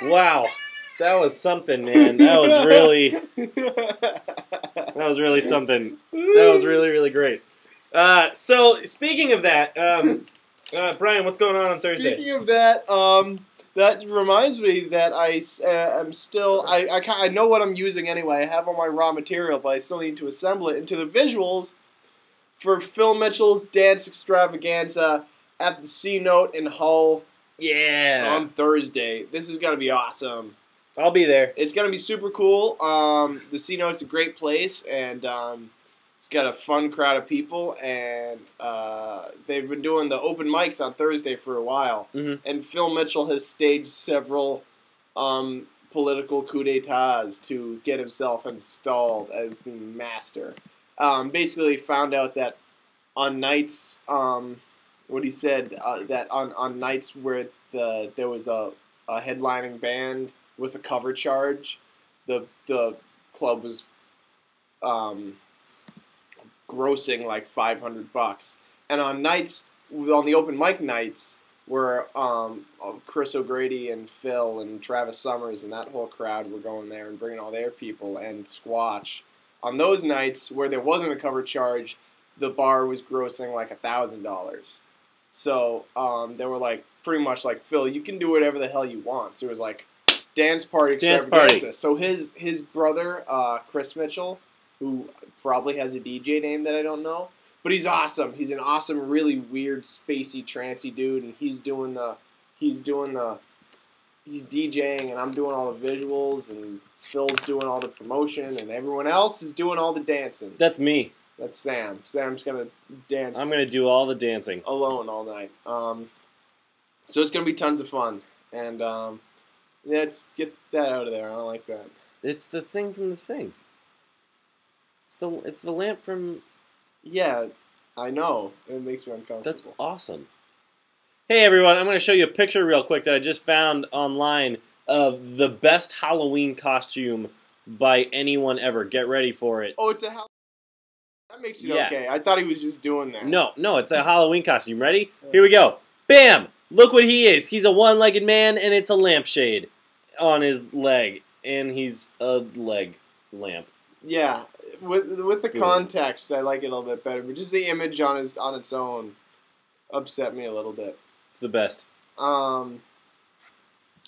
[SPEAKER 1] Wow, that was something, man. That was really something. That was really great. So speaking of that, Brian, what's going on Thursday?
[SPEAKER 4] Speaking of that, That reminds me that I'm still I know what I'm using anyway. I have all my raw material, but I still need to assemble it into the visuals for Phil Mitchell's dance extravaganza at the C Note in Hull.
[SPEAKER 1] Yeah.
[SPEAKER 4] On Thursday. This is gonna be awesome.
[SPEAKER 1] I'll be there.
[SPEAKER 4] It's gonna be super cool. The C Note's a great place, and it's got a fun crowd of people, and they've been doing the open mics on Thursday for a while.
[SPEAKER 1] Mm-hmm.
[SPEAKER 4] And Phil Mitchell has staged several political coups d'etats to get himself installed as the master. Basically found out that on nights, what he said, that on nights where there was a headlining band with a cover charge, the club was grossing like $500, and on the open mic nights where Chris O'Grady and Phil and Travis Summers and that whole crowd were going there and bringing all their people, and Squatch, on those nights where there wasn't a cover charge, the bar was grossing like $1,000. So they were like pretty much like, Phil, you can do whatever the hell you want. So it was like dance party extravaganza. So his brother Chris Mitchell, who probably has a DJ name that I don't know, but he's awesome. He's an awesome, really weird, spacey, trancey dude, and he's DJing, and I'm doing all the visuals, and Phil's doing all the promotion, and everyone else is doing all the dancing.
[SPEAKER 1] That's me.
[SPEAKER 4] That's Sam. Sam's gonna dance.
[SPEAKER 1] I'm gonna do all the dancing
[SPEAKER 4] alone all night. So it's gonna be tons of fun, and let's get that out of there. I don't like that.
[SPEAKER 1] It's the thing from the thing. It's the lamp from.
[SPEAKER 4] Yeah, I know. It makes me uncomfortable.
[SPEAKER 1] That's awesome. Hey everyone, I'm going to show you a picture real quick that I just found online of the best Halloween costume by anyone ever. Get ready for it.
[SPEAKER 4] Oh, it's a Halloween. That makes it okay. I thought he was just doing that.
[SPEAKER 1] No, it's a Halloween costume. Ready? Here we go. Bam! Look what he is. He's a one-legged man, and it's a lampshade on his leg, and he's a leg lamp.
[SPEAKER 4] Yeah, with the context, I like it a little bit better, but just the image on its own upset me a little bit.
[SPEAKER 1] It's the best.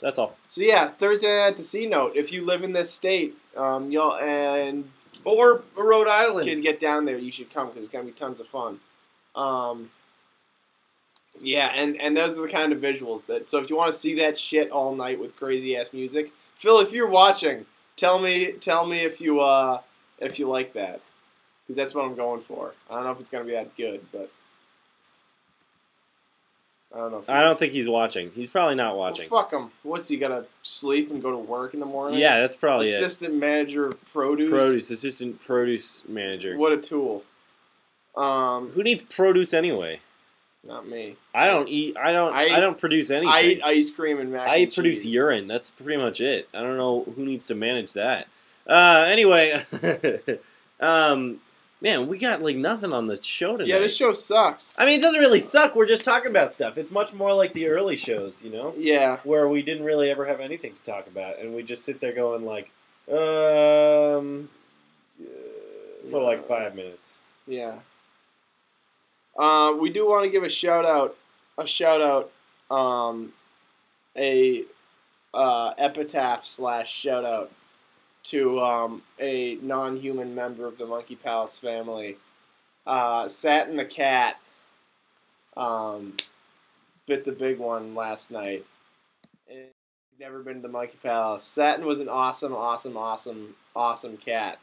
[SPEAKER 1] That's all.
[SPEAKER 4] So yeah, Thursday night at the C Note. If you live in this state, or
[SPEAKER 1] Rhode Island,
[SPEAKER 4] can get down there, you should come because it's gonna be tons of fun. Yeah, and those are the kind of visuals that. So if you want to see that shit all night with crazy ass music, Phil, if you're watching, tell me if you like that, because that's what I'm going for. I don't know if it's gonna be that good, but I don't know.
[SPEAKER 1] I don't think he's watching. He's probably not watching.
[SPEAKER 4] Well, fuck him. What's he gonna sleep and go to work in the morning?
[SPEAKER 1] Yeah, that's probably
[SPEAKER 4] Assistant manager of produce.
[SPEAKER 1] Assistant produce manager.
[SPEAKER 4] What a tool.
[SPEAKER 1] Who needs produce anyway?
[SPEAKER 4] Not me.
[SPEAKER 1] I don't produce anything.
[SPEAKER 4] I eat ice cream and mac and cheese.
[SPEAKER 1] produce urine. That's pretty much it. I don't know who needs to manage that. Anyway, man, we got like nothing on the show tonight.
[SPEAKER 4] Yeah, this show sucks.
[SPEAKER 1] I mean, it doesn't really suck. We're just talking about stuff. It's much more like the early shows, you know?
[SPEAKER 4] Yeah.
[SPEAKER 1] Where we didn't really ever have anything to talk about, and we just sit there going like, for like 5 minutes.
[SPEAKER 4] Yeah. We do want to give a shout out, epitaph / shout out to a non-human member of the Monkey Palace family. Satin the cat bit the big one last night. Never been to the Monkey Palace. Satin was an awesome cat.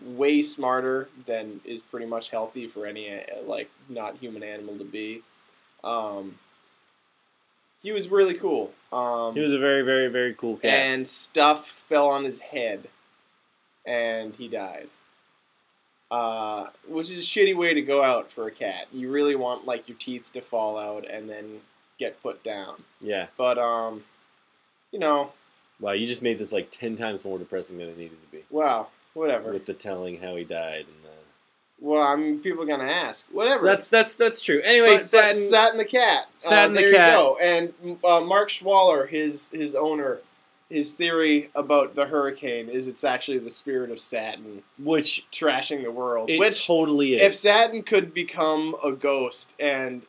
[SPEAKER 4] Way smarter than is pretty much healthy for any not human animal to be. He was really cool.
[SPEAKER 1] He was a very, very, very cool cat.
[SPEAKER 4] And stuff fell on his head, and he died. Which is a shitty way to go out for a cat. You really want like your teeth to fall out and then get put down.
[SPEAKER 1] Yeah.
[SPEAKER 4] But you know.
[SPEAKER 1] Wow, you just made this like 10 times more depressing than it needed to be.
[SPEAKER 4] Wow. Whatever.
[SPEAKER 1] With the telling how he died and
[SPEAKER 4] well, I mean, people are gonna ask. Whatever.
[SPEAKER 1] That's true. Anyway,
[SPEAKER 4] Satin the cat.
[SPEAKER 1] Satin the cat.
[SPEAKER 4] There you go. And Mark Schwaller, his owner, his theory about the hurricane is it's actually the spirit of Satin,
[SPEAKER 1] which
[SPEAKER 4] trashing the world.
[SPEAKER 1] Which totally is.
[SPEAKER 4] If Satin could become a ghost and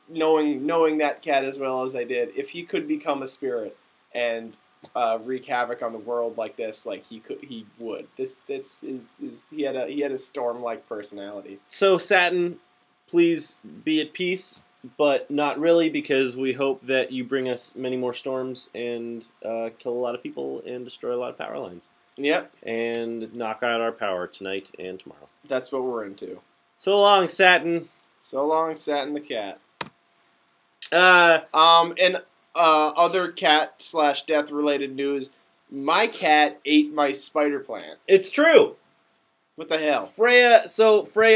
[SPEAKER 4] knowing that cat as well as I did, if he could become a spirit and wreak havoc on the world like this, like he would. He had a storm-like personality.
[SPEAKER 1] So Satin, please be at peace, but not really, because we hope that you bring us many more storms and kill a lot of people and destroy a lot of power lines.
[SPEAKER 4] Yep.
[SPEAKER 1] And knock out our power tonight and tomorrow.
[SPEAKER 4] That's what we're into.
[SPEAKER 1] So long, Satin.
[SPEAKER 4] So long, Satin the cat.
[SPEAKER 1] Uh,
[SPEAKER 4] Other cat/death related news. My cat ate my spider plant.
[SPEAKER 1] It's true.
[SPEAKER 4] What the hell?
[SPEAKER 1] Freya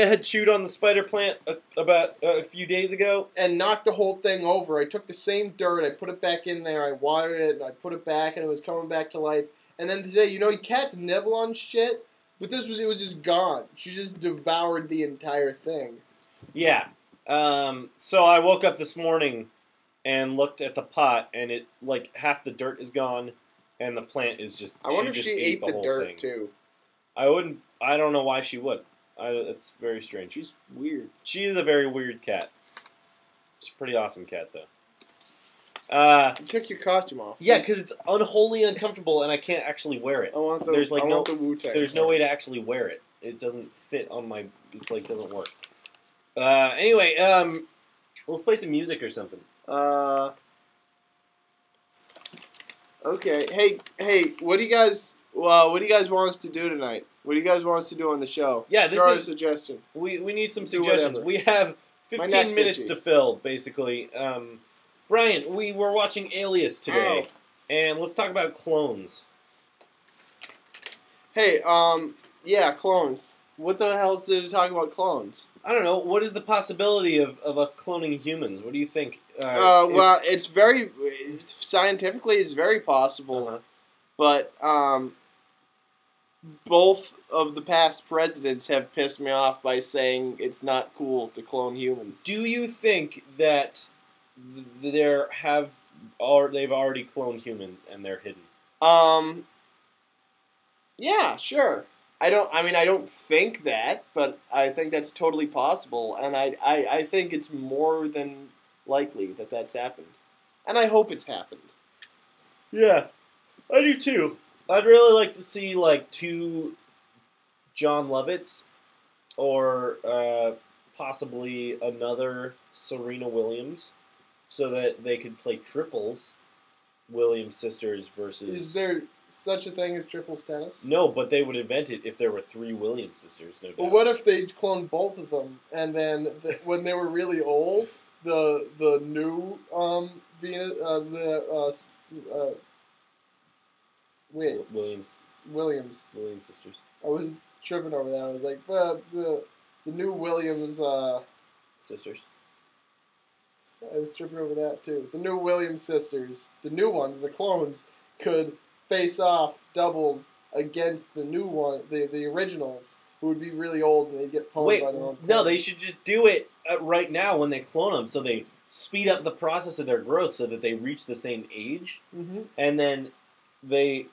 [SPEAKER 1] had chewed on the spider plant about a few days ago.
[SPEAKER 2] And knocked the whole thing over. I took the same dirt, I put it back in there, I watered it, and I put it back, and it was coming back to life. And then today, cats nibble on shit, but it was just gone. She just devoured the entire thing.
[SPEAKER 1] Yeah. So I woke up this morning and looked at the pot, and it, like, half the dirt is gone, and the plant is just...
[SPEAKER 4] I wonder if she ate the
[SPEAKER 1] whole
[SPEAKER 4] dirt,
[SPEAKER 1] thing.
[SPEAKER 4] too.
[SPEAKER 1] I don't know why she would. It's very strange.
[SPEAKER 4] She's weird.
[SPEAKER 1] She is a very weird cat. She's a pretty awesome cat, though.
[SPEAKER 4] You took your costume off.
[SPEAKER 1] Yeah, because it's unholy uncomfortable, and I can't actually wear it.
[SPEAKER 4] I want the Wu-Tang.
[SPEAKER 1] There's no way to actually wear it. It doesn't fit on my... It's like, doesn't work. Anyway, let's play some music or something.
[SPEAKER 4] Okay. Hey, what do you guys want us to do tonight? What do you guys want us to do on the show?
[SPEAKER 1] Yeah,
[SPEAKER 4] Throw out a suggestion.
[SPEAKER 1] We need some suggestions.
[SPEAKER 4] whatever.
[SPEAKER 1] We have 15 minutes
[SPEAKER 4] issue.
[SPEAKER 1] to fill, basically. Brian, we were watching Alias today, and let's talk about clones.
[SPEAKER 4] Hey, yeah, clones. What the hell is there to talk about clones?
[SPEAKER 1] I don't know. What is the possibility of us cloning humans? What do you think?
[SPEAKER 4] Well, it's very... Scientifically, it's very possible. But, both of the past presidents have pissed me off by saying it's not cool to clone humans.
[SPEAKER 1] Do you think that they've already cloned humans and they're hidden?
[SPEAKER 4] Yeah, sure. I don't think that, but I think that's totally possible, and I think it's more than likely that that's happened. And I hope it's happened.
[SPEAKER 1] Yeah, I do too. I'd really like to see, like, 2 John Lovitts, or possibly another Serena Williams, so that they could play triples, Williams sisters versus...
[SPEAKER 2] Is there such a thing as triples tennis?
[SPEAKER 1] No, but they would invent it if there were 3 Williams sisters, no doubt.
[SPEAKER 2] Well, what if they cloned both of them, and then when they were really old, the new Venus, Williams
[SPEAKER 1] sisters.
[SPEAKER 2] I was tripping over that. I was like, the new Williams
[SPEAKER 1] sisters.
[SPEAKER 2] I was tripping over that too. The new Williams sisters, the new ones, the clones, could face off doubles against the new one, the originals, who would be really old and they'd get pwned by their own clones.
[SPEAKER 1] No, they should just do it right now when they clone them, so they speed up the process of their growth so that they reach the same age, and then they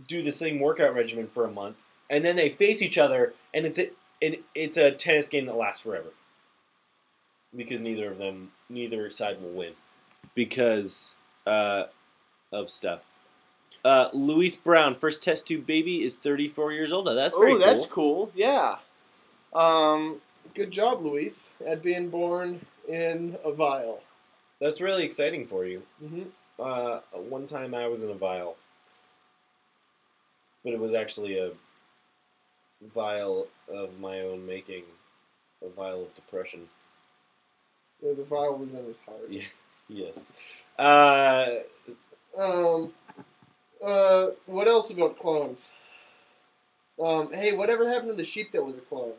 [SPEAKER 1] do the same workout regimen for a month, and then they face each other, and it's a tennis game that lasts forever. Because neither side will win. Because of stuff. Luis Brown, first test tube baby, is 34 years old. That's very cool.
[SPEAKER 4] Oh, that's cool. Yeah.
[SPEAKER 2] Good job, Luis, at being born in a vial.
[SPEAKER 1] That's really exciting for you. One time I was in a vial. But it was actually a vial of my own making. A vial of depression.
[SPEAKER 2] Yeah, the vial was in his heart.
[SPEAKER 1] Yeah. Yes.
[SPEAKER 2] What else about clones? Hey, whatever happened to the sheep that was a clone?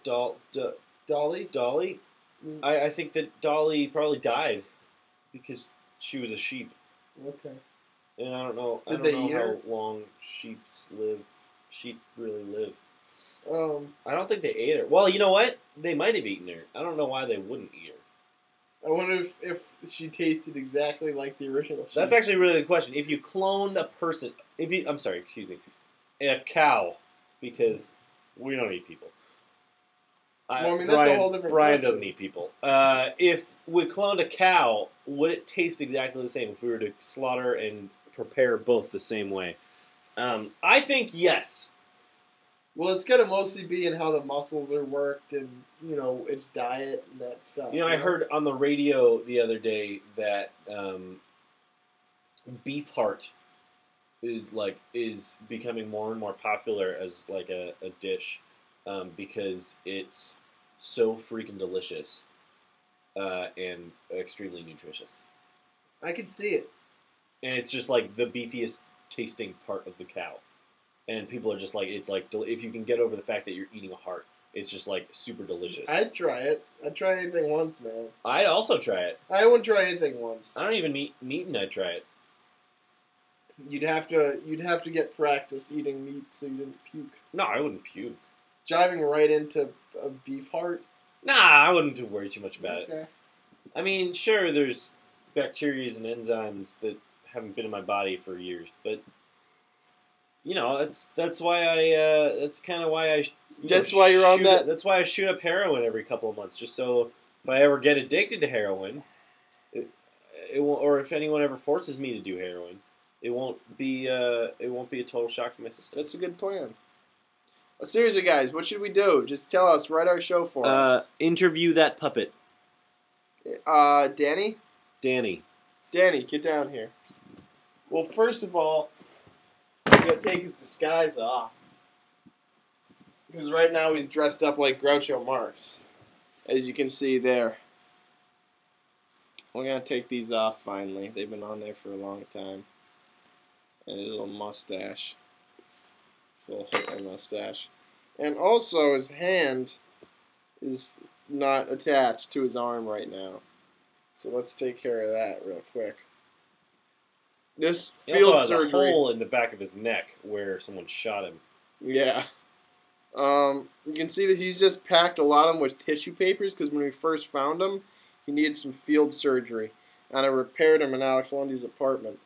[SPEAKER 2] Dolly?
[SPEAKER 1] Dolly? I think that Dolly probably died because she was a sheep.
[SPEAKER 2] Okay.
[SPEAKER 1] And I don't know.
[SPEAKER 2] Did they eat
[SPEAKER 1] how
[SPEAKER 2] her?
[SPEAKER 1] long sheep live. Sheep really live.
[SPEAKER 2] I
[SPEAKER 1] don't think they ate her. Well, you know what? They might have eaten her. I don't know why they wouldn't eat her.
[SPEAKER 2] I wonder if she tasted exactly like the original sheep.
[SPEAKER 1] That's actually a really good question. If you cloned a person, a cow, because we don't eat people.
[SPEAKER 2] Well, I mean, that's a whole different
[SPEAKER 1] Brian
[SPEAKER 2] question.
[SPEAKER 1] doesn't eat people. If we cloned a cow, would it taste exactly the same if we were to slaughter and prepare both the same way? I think yes.
[SPEAKER 2] Well, it's going to mostly be in how the muscles are worked and, its diet and that stuff.
[SPEAKER 1] I heard on the radio the other day that beef heart is becoming more and more popular as like a dish because it's so freaking delicious and extremely nutritious.
[SPEAKER 2] I could see it.
[SPEAKER 1] And it's just like the beefiest tasting part of the cow. And people are just like, it's like, if you can get over the fact that you're eating a heart, it's just like super delicious.
[SPEAKER 2] I'd try it. I'd try anything once, man.
[SPEAKER 1] I'd also try it.
[SPEAKER 2] I wouldn't try anything once.
[SPEAKER 1] I don't even eat meat and I'd try it.
[SPEAKER 2] You'd have to get practice eating meat so you didn't puke.
[SPEAKER 1] No, I wouldn't puke.
[SPEAKER 2] Diving right into a beef heart?
[SPEAKER 1] Nah, I wouldn't worry too much about
[SPEAKER 2] Okay.
[SPEAKER 1] it. I mean, sure, there's bacteria and enzymes that haven't been in my body for years, but that's why I that's kind of why I.
[SPEAKER 4] That's why you're on that.
[SPEAKER 1] That's why I shoot up heroin every couple of months, just so if I ever get addicted to heroin, it won't, or if anyone ever forces me to do heroin, it won't be a total shock to my system.
[SPEAKER 4] That's a good plan. Well, seriously, guys, what should we do? Just tell us. Write our show for us.
[SPEAKER 1] Interview that puppet.
[SPEAKER 4] Danny?
[SPEAKER 1] Danny,
[SPEAKER 4] get down here.
[SPEAKER 2] Well, first of all, he's going to take his disguise off. Because right now he's dressed up like Groucho Marx.
[SPEAKER 4] As you can see there. We're going to take these off finally. They've been on there for a long time. And his little mustache. His little hair mustache. And also his hand is not attached to his arm right now. So let's take care of that real quick. This
[SPEAKER 1] he
[SPEAKER 4] field
[SPEAKER 1] also has
[SPEAKER 4] surgery.
[SPEAKER 1] a hole in the back of his neck where someone shot him.
[SPEAKER 4] Yeah. You can see that he's just packed a lot of them with tissue papers because when we first found him, he needed some field surgery. And I repaired him in Alex Lundy's apartment.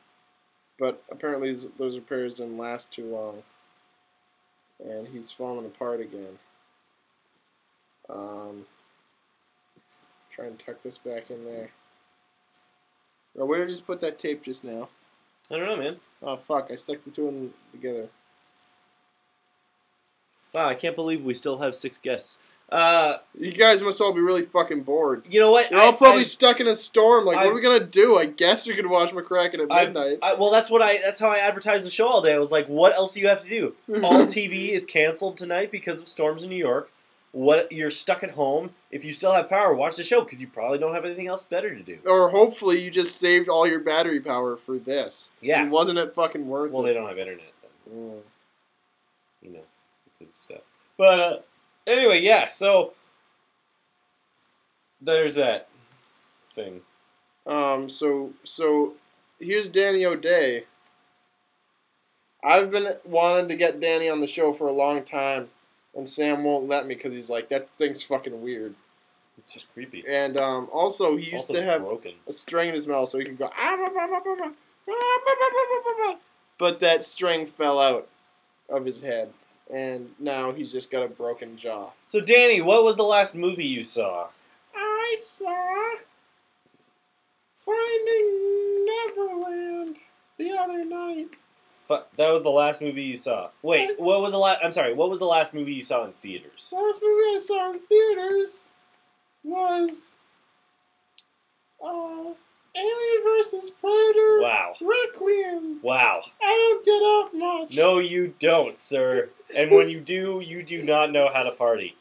[SPEAKER 4] But apparently those repairs didn't last too long. And he's falling apart again. Try and tuck this back in there. Oh, where did I just put that tape just now?
[SPEAKER 1] I don't know, man.
[SPEAKER 4] Oh, fuck. I stuck the two of them together.
[SPEAKER 1] Wow, I can't believe we still have 6 guests.
[SPEAKER 4] You guys must all be really fucking bored.
[SPEAKER 1] You know what?
[SPEAKER 4] You're all probably stuck in a storm. Like, what are we gonna do? I guess we could watch McCracken at midnight.
[SPEAKER 1] Well, that's how I advertised the show all day. I was like, what else do you have to do? All TV is canceled tonight because of storms in New York. You're stuck at home. If you still have power, watch the show because you probably don't have anything else better to do.
[SPEAKER 4] Or hopefully you just saved all your battery power for this.
[SPEAKER 1] Yeah.
[SPEAKER 4] And wasn't it fucking worth it?
[SPEAKER 1] Well, they don't have internet then.
[SPEAKER 4] Mm.
[SPEAKER 1] Good stuff. But anyway, yeah. So there's that thing.
[SPEAKER 4] So here's Danny O'Day. I've been wanting to get Danny on the show for a long time. And Sam won't let me because he's like, that thing's fucking weird.
[SPEAKER 1] It's just creepy.
[SPEAKER 4] And also, he used to have
[SPEAKER 1] broken.
[SPEAKER 4] a string in his mouth so he could go. But that string fell out of his head. And now he's just got a broken jaw.
[SPEAKER 1] So, Danny, what was the last movie you saw?
[SPEAKER 4] I saw Finding Neverland the other night.
[SPEAKER 1] That was the last movie you saw. Wait, what was the last? I'm sorry. What was the last movie you saw in theaters?
[SPEAKER 2] The last movie I saw in theaters was Alien vs. Predator.
[SPEAKER 1] Wow.
[SPEAKER 2] Requiem.
[SPEAKER 1] Wow.
[SPEAKER 2] I don't get out much.
[SPEAKER 1] No, you don't, sir. And when you do not know how to party.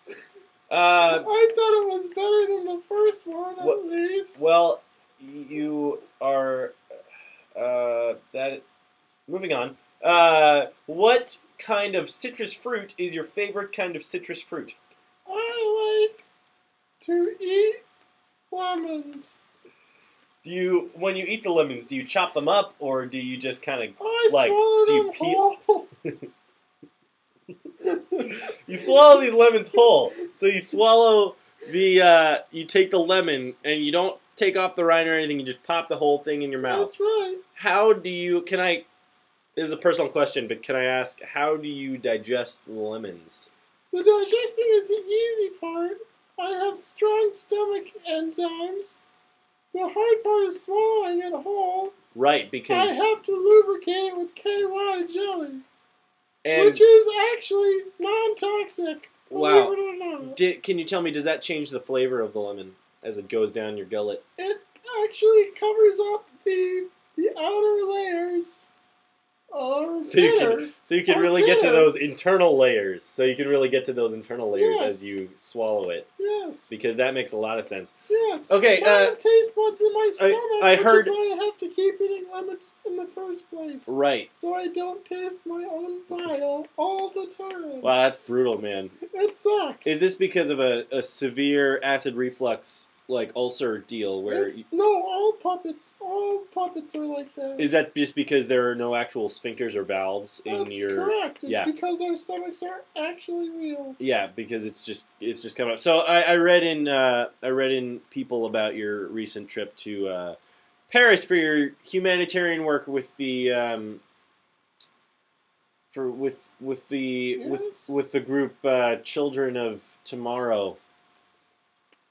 [SPEAKER 2] I thought it was better than the first one, at least.
[SPEAKER 1] Well, you are. Moving on. What kind of citrus fruit is your favorite kind of citrus fruit?
[SPEAKER 2] I like to eat lemons.
[SPEAKER 1] When you eat the lemons, do you chop them up or do you just kind of
[SPEAKER 2] swallow them whole.
[SPEAKER 1] You swallow these lemons whole. So you swallow you take the lemon and you don't take off the rind or anything. You just pop the whole thing in your mouth.
[SPEAKER 2] That's right.
[SPEAKER 1] How do you? This is a personal question, but can I ask how do you digest lemons?
[SPEAKER 2] The digesting is the easy part. I have strong stomach enzymes. The hard part is swallowing it whole.
[SPEAKER 1] Right, because
[SPEAKER 2] I have to lubricate it with KY jelly,
[SPEAKER 1] and
[SPEAKER 2] which is actually non-toxic.
[SPEAKER 1] wow.
[SPEAKER 2] Believe it or not.
[SPEAKER 1] Can you tell me, does that change the flavor of the lemon as it goes down your gullet?
[SPEAKER 2] It actually covers up the outer layers.
[SPEAKER 1] So you can really get to those internal layers. So you can really get to those internal layers
[SPEAKER 2] Yes.
[SPEAKER 1] as you swallow it.
[SPEAKER 2] Yes.
[SPEAKER 1] Because that makes a lot of sense.
[SPEAKER 2] Yes.
[SPEAKER 1] Okay,
[SPEAKER 2] I have taste buds in my stomach,
[SPEAKER 1] I
[SPEAKER 2] which
[SPEAKER 1] heard-
[SPEAKER 2] is why I have to keep eating lemons in the first place.
[SPEAKER 1] Right.
[SPEAKER 2] So I don't taste my own bile all the time.
[SPEAKER 1] Wow, that's brutal, man.
[SPEAKER 2] It sucks.
[SPEAKER 1] Is this because of a severe acid reflux, like, ulcer deal where...
[SPEAKER 2] all puppets are like that.
[SPEAKER 1] Is that just because there are no actual sphincters or valves in
[SPEAKER 2] That's
[SPEAKER 1] your...
[SPEAKER 2] correct. It's
[SPEAKER 1] yeah.
[SPEAKER 2] because our stomachs are actually real.
[SPEAKER 1] Yeah, because it's just coming up. So I read in People about your recent trip to Paris for your humanitarian work with the with the group Children of Tomorrow.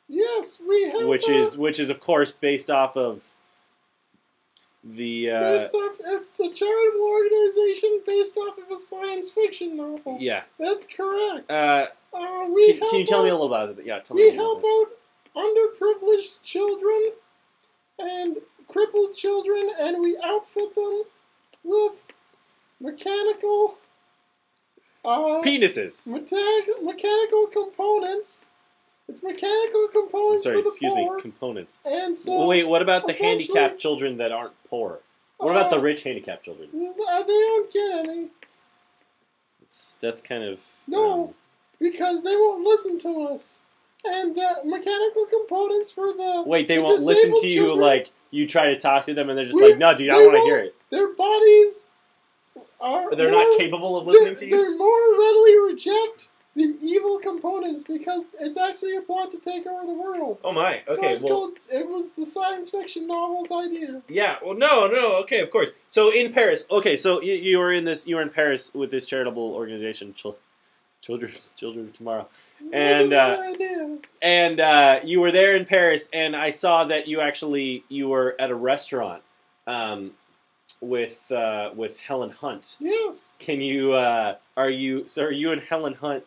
[SPEAKER 2] Yes, we have.
[SPEAKER 1] Which is of course based off of the
[SPEAKER 2] it's a charitable organization based off of a science fiction novel.
[SPEAKER 1] yeah.
[SPEAKER 2] That's correct.
[SPEAKER 1] Can you tell me a little about it? Yeah, tell me.
[SPEAKER 2] We help out underprivileged children and crippled children, and we outfit them with mechanical
[SPEAKER 1] penises.
[SPEAKER 2] Mechanical components. It's mechanical components
[SPEAKER 1] I'm sorry,
[SPEAKER 2] for the
[SPEAKER 1] excuse
[SPEAKER 2] poor.
[SPEAKER 1] me, components.
[SPEAKER 2] And so
[SPEAKER 1] wait, what about the
[SPEAKER 2] eventually-
[SPEAKER 1] handicapped children that aren't poor? What about the rich handicapped children?
[SPEAKER 2] They don't get any.
[SPEAKER 1] That's kind of
[SPEAKER 2] No, because they won't listen to us. And the mechanical components for the
[SPEAKER 1] wait, they
[SPEAKER 2] the
[SPEAKER 1] won't listen
[SPEAKER 2] disabled
[SPEAKER 1] to you
[SPEAKER 2] children,
[SPEAKER 1] like you try to talk to them and they're just
[SPEAKER 2] we-
[SPEAKER 1] like, no, dude, I
[SPEAKER 2] they
[SPEAKER 1] don't want to
[SPEAKER 2] won't-
[SPEAKER 1] hear it.
[SPEAKER 2] Their bodies are
[SPEAKER 1] They're
[SPEAKER 2] more,
[SPEAKER 1] not capable of listening to you?
[SPEAKER 2] They more readily reject the evil components because it's actually a plot to take over the world.
[SPEAKER 1] Oh my,
[SPEAKER 2] So
[SPEAKER 1] okay,
[SPEAKER 2] it's
[SPEAKER 1] well...
[SPEAKER 2] it was the science fiction novel's idea.
[SPEAKER 1] Yeah, well, no, okay, of course. So in Paris, okay, so you were in Paris with this charitable organization, Children of Tomorrow, and you were there in Paris, and I saw that you were at a restaurant, with Helen Hunt.
[SPEAKER 2] Yes.
[SPEAKER 1] Can you are you and Helen Hunt?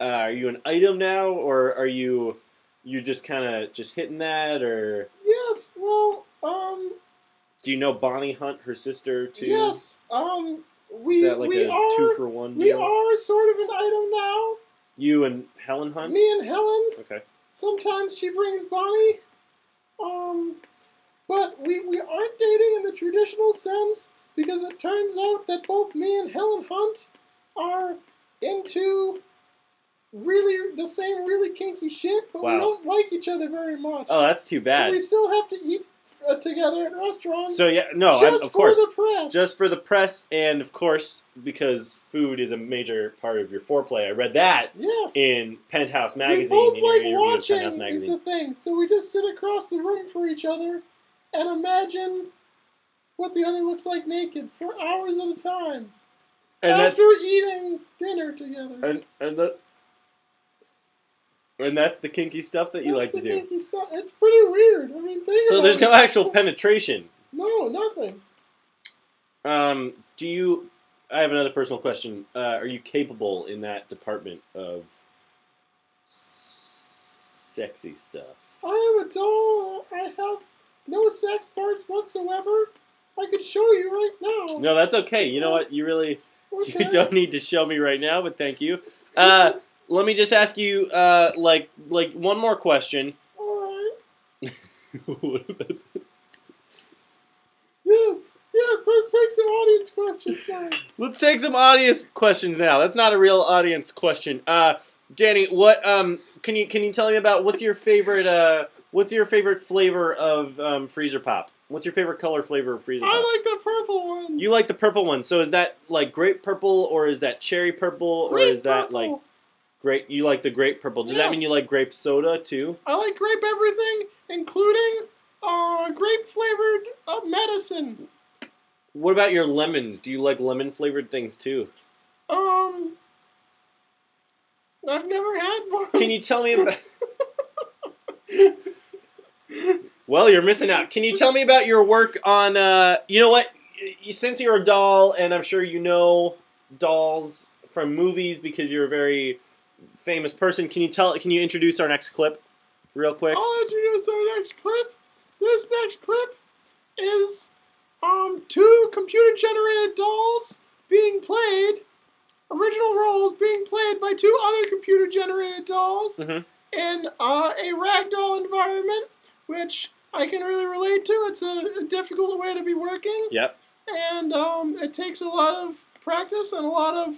[SPEAKER 1] Are you an item now, or are you just kind of just hitting that, or?
[SPEAKER 2] Yes. Well,
[SPEAKER 1] do you know Bonnie Hunt, her sister, too?
[SPEAKER 2] Yes.
[SPEAKER 1] Is that like a 2-for-1 deal?
[SPEAKER 2] We are sort of an item now.
[SPEAKER 1] You and Helen Hunt?
[SPEAKER 2] Me and Helen.
[SPEAKER 1] Okay.
[SPEAKER 2] Sometimes she brings Bonnie. But we aren't dating in the traditional sense because it turns out that both me and Helen Hunt are into the same really kinky shit, but
[SPEAKER 1] Wow.
[SPEAKER 2] we don't like each other very much.
[SPEAKER 1] Oh, that's too
[SPEAKER 2] But
[SPEAKER 1] bad.
[SPEAKER 2] we still have to eat together at restaurants.
[SPEAKER 1] So yeah, no,
[SPEAKER 2] just
[SPEAKER 1] of course,
[SPEAKER 2] for the press.
[SPEAKER 1] just for the press, and of course because food is a major part of your foreplay. I read that
[SPEAKER 2] yes.
[SPEAKER 1] in Penthouse magazine.
[SPEAKER 2] We both
[SPEAKER 1] in your
[SPEAKER 2] like
[SPEAKER 1] interview with
[SPEAKER 2] watching
[SPEAKER 1] Penthouse
[SPEAKER 2] is
[SPEAKER 1] magazine.
[SPEAKER 2] the thing. So we just sit across the room for each other and imagine what the other looks like naked for hours at a time.
[SPEAKER 1] And
[SPEAKER 2] after eating dinner together.
[SPEAKER 1] And that's the kinky stuff that you like to do.
[SPEAKER 2] Kinky stuff. It's pretty weird. I mean, think
[SPEAKER 1] So
[SPEAKER 2] about
[SPEAKER 1] there's
[SPEAKER 2] it.
[SPEAKER 1] no actual penetration.
[SPEAKER 2] No, nothing.
[SPEAKER 1] Do you? I have another personal question. Are you capable in that department of sexy stuff?
[SPEAKER 2] I am a doll. I have no sex parts whatsoever. I could show you right now.
[SPEAKER 1] No, that's okay. You know what? You really
[SPEAKER 2] Okay.
[SPEAKER 1] you don't need to show me right now, but thank you. Let me just ask you, like one more question.
[SPEAKER 2] Alright.
[SPEAKER 1] What about that?
[SPEAKER 2] Yes, let's take some audience questions now.
[SPEAKER 1] Let's take some audience questions now. That's not a real audience question. Danny, what can you tell me about what's your favorite flavor of Freezer Pop? What's your favorite color flavor of Freezer Pop?
[SPEAKER 2] I like the purple one.
[SPEAKER 1] You like the purple one. So is that like grape purple, or is that cherry purple, or is that like grape? You like the grape purple. Does that mean you like grape soda too?
[SPEAKER 2] I like grape everything, including grape flavored medicine.
[SPEAKER 1] What about your lemons? Do you like lemon flavored things too?
[SPEAKER 4] I've never had one.
[SPEAKER 1] Can you tell me about... Well, you're missing out. Can you tell me about your work on, you know what? Since you're a doll, and I'm sure you know dolls from movies because you're a very famous person, can you introduce our next clip real quick?
[SPEAKER 4] I'll introduce our next clip. This next clip is 2 computer-generated dolls being played, original roles being played by 2 other computer-generated dolls in a ragdoll environment, which I can really relate to. It's a difficult way to be working.
[SPEAKER 1] Yep.
[SPEAKER 4] And it takes a lot of practice and a lot of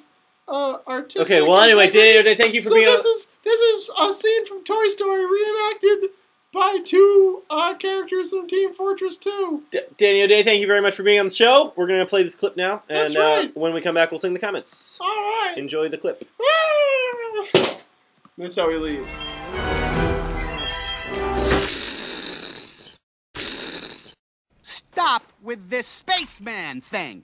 [SPEAKER 4] artistic.
[SPEAKER 1] Okay, well, anyway, Daniel, thank you for being on.
[SPEAKER 4] This is a scene from Toy Story reenacted by 2 characters from Team Fortress 2.
[SPEAKER 1] Danny O'Day, thank you very much for being on the show. We're going to play this clip now.
[SPEAKER 4] That's
[SPEAKER 1] and
[SPEAKER 4] right.
[SPEAKER 1] When we come back, we'll sing the comments.
[SPEAKER 4] All right.
[SPEAKER 1] Enjoy the clip.
[SPEAKER 4] That's how he leaves.
[SPEAKER 8] Stop with this spaceman thing.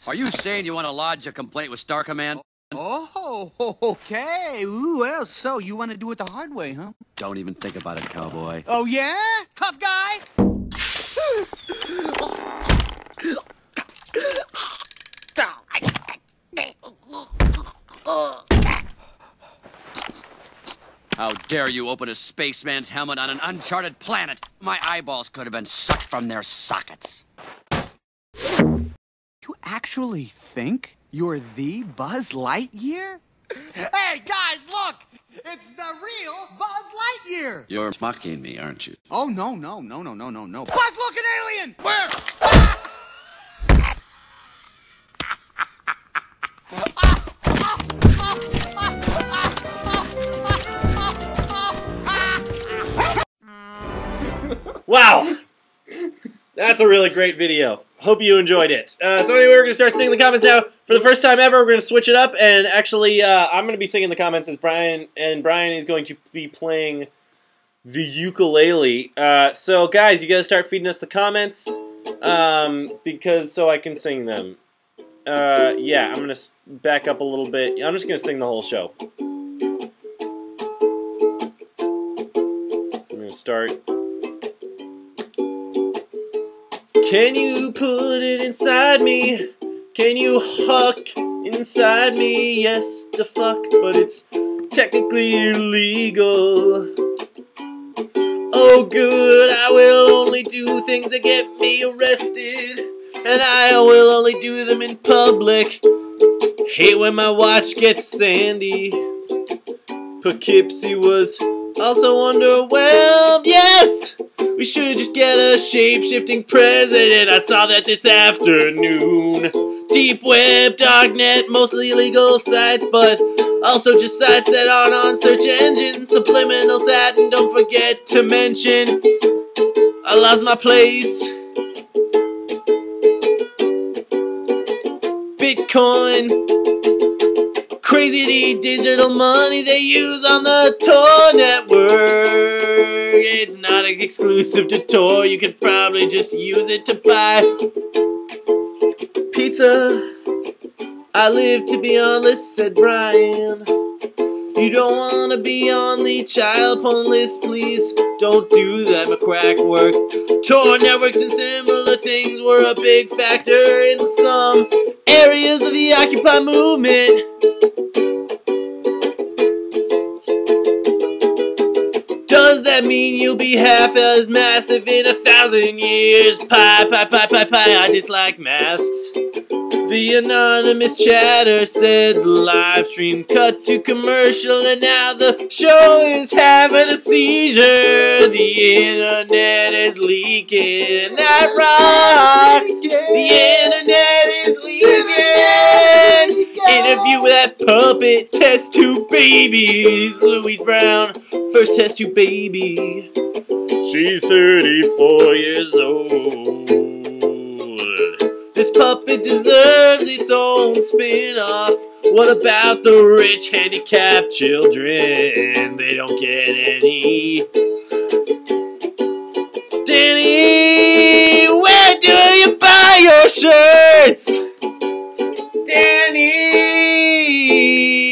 [SPEAKER 9] Are you saying you want to lodge a complaint with Star Command?
[SPEAKER 8] Oh, okay. Ooh, well, so you want to do it the hard way, huh?
[SPEAKER 9] Don't even think about it, cowboy.
[SPEAKER 8] Oh, yeah? Tough guy?
[SPEAKER 9] How dare you open a spaceman's helmet on an uncharted planet? My eyeballs could have been sucked from their sockets.
[SPEAKER 8] You actually think you're the Buzz Lightyear? Hey, guys, look! It's the real Buzz Lightyear!
[SPEAKER 9] You're mocking me, aren't you?
[SPEAKER 8] Oh, no. Buzz, look, an alien!
[SPEAKER 9] Where?
[SPEAKER 1] Wow! That's a really great video. Hope you enjoyed it. So anyway, we're going to start singing the comments now. For the first time ever, we're going to switch it up, and actually, I'm going to be singing the comments as Brian, and Brian is going to be playing the ukulele. So guys, you got to start feeding us the comments, because so I can sing them. Yeah, I'm going to back up a little bit. I'm just going to sing the whole show. I'm going to start. Can you put it inside me? Can you huck inside me? Yes, the fuck, but it's technically illegal. Oh good, I will only do things that get me arrested, and I will only do them in public. Hate when my watch gets sandy. Poughkeepsie was also underwhelmed. Yes! We should just get a shape-shifting president. I saw that this afternoon. Deep web, darknet, mostly illegal sites, but also just sites that aren't on search engines. Subliminal satin, don't forget to mention I lost my place. Bitcoin. Crazy digital money they use on the Tor network. It's not exclusive to Tor. You could probably just use it to buy pizza. I live to be honest, said Brian. You don't want to be on the child porn list, please. Don't do that McCrack work. Tor networks and similar things were a big factor in some areas of the Occupy movement. Does that mean you'll be half as massive in 1,000 years? Pie, I dislike masks. The anonymous chatter said live stream cut to commercial, and now the show is having a seizure. The internet is leaking. That rocks. The internet is leaking. Interview with that puppet. Test tube babies. Louise Brown. First test tube baby. She's 34 years old. This puppet deserves its own spin-off. What about the rich handicapped children? They don't get any. Danny, where do you buy your shirts? Danny,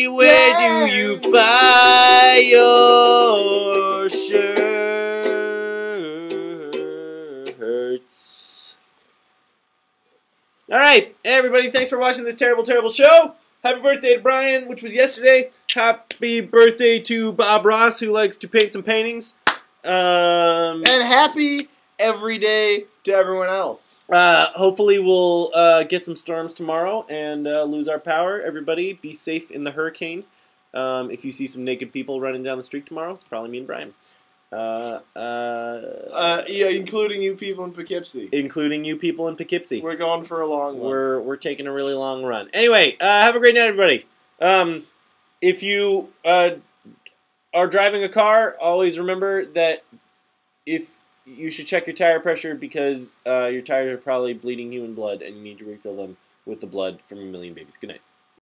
[SPEAKER 1] where Where do you buy your shirts? All right, everybody, thanks for watching this terrible, terrible show. Happy birthday to Brian, which was yesterday. Happy birthday to Bob Ross, who likes to paint some paintings.
[SPEAKER 4] And happy every day to everyone else.
[SPEAKER 1] Hopefully we'll get some storms tomorrow and lose our power. Everybody, be safe in the hurricane. If you see some naked people running down the street tomorrow, it's probably me and Brian.
[SPEAKER 4] Yeah, including you people in Poughkeepsie.
[SPEAKER 1] Including you people in Poughkeepsie.
[SPEAKER 4] We're going for a long one.
[SPEAKER 1] We're taking a really long run. Anyway, have a great night, everybody. If you are driving a car, always remember that if you should check your tire pressure because your tires are probably bleeding human blood and you need to refill them with the blood from a million babies. Good night.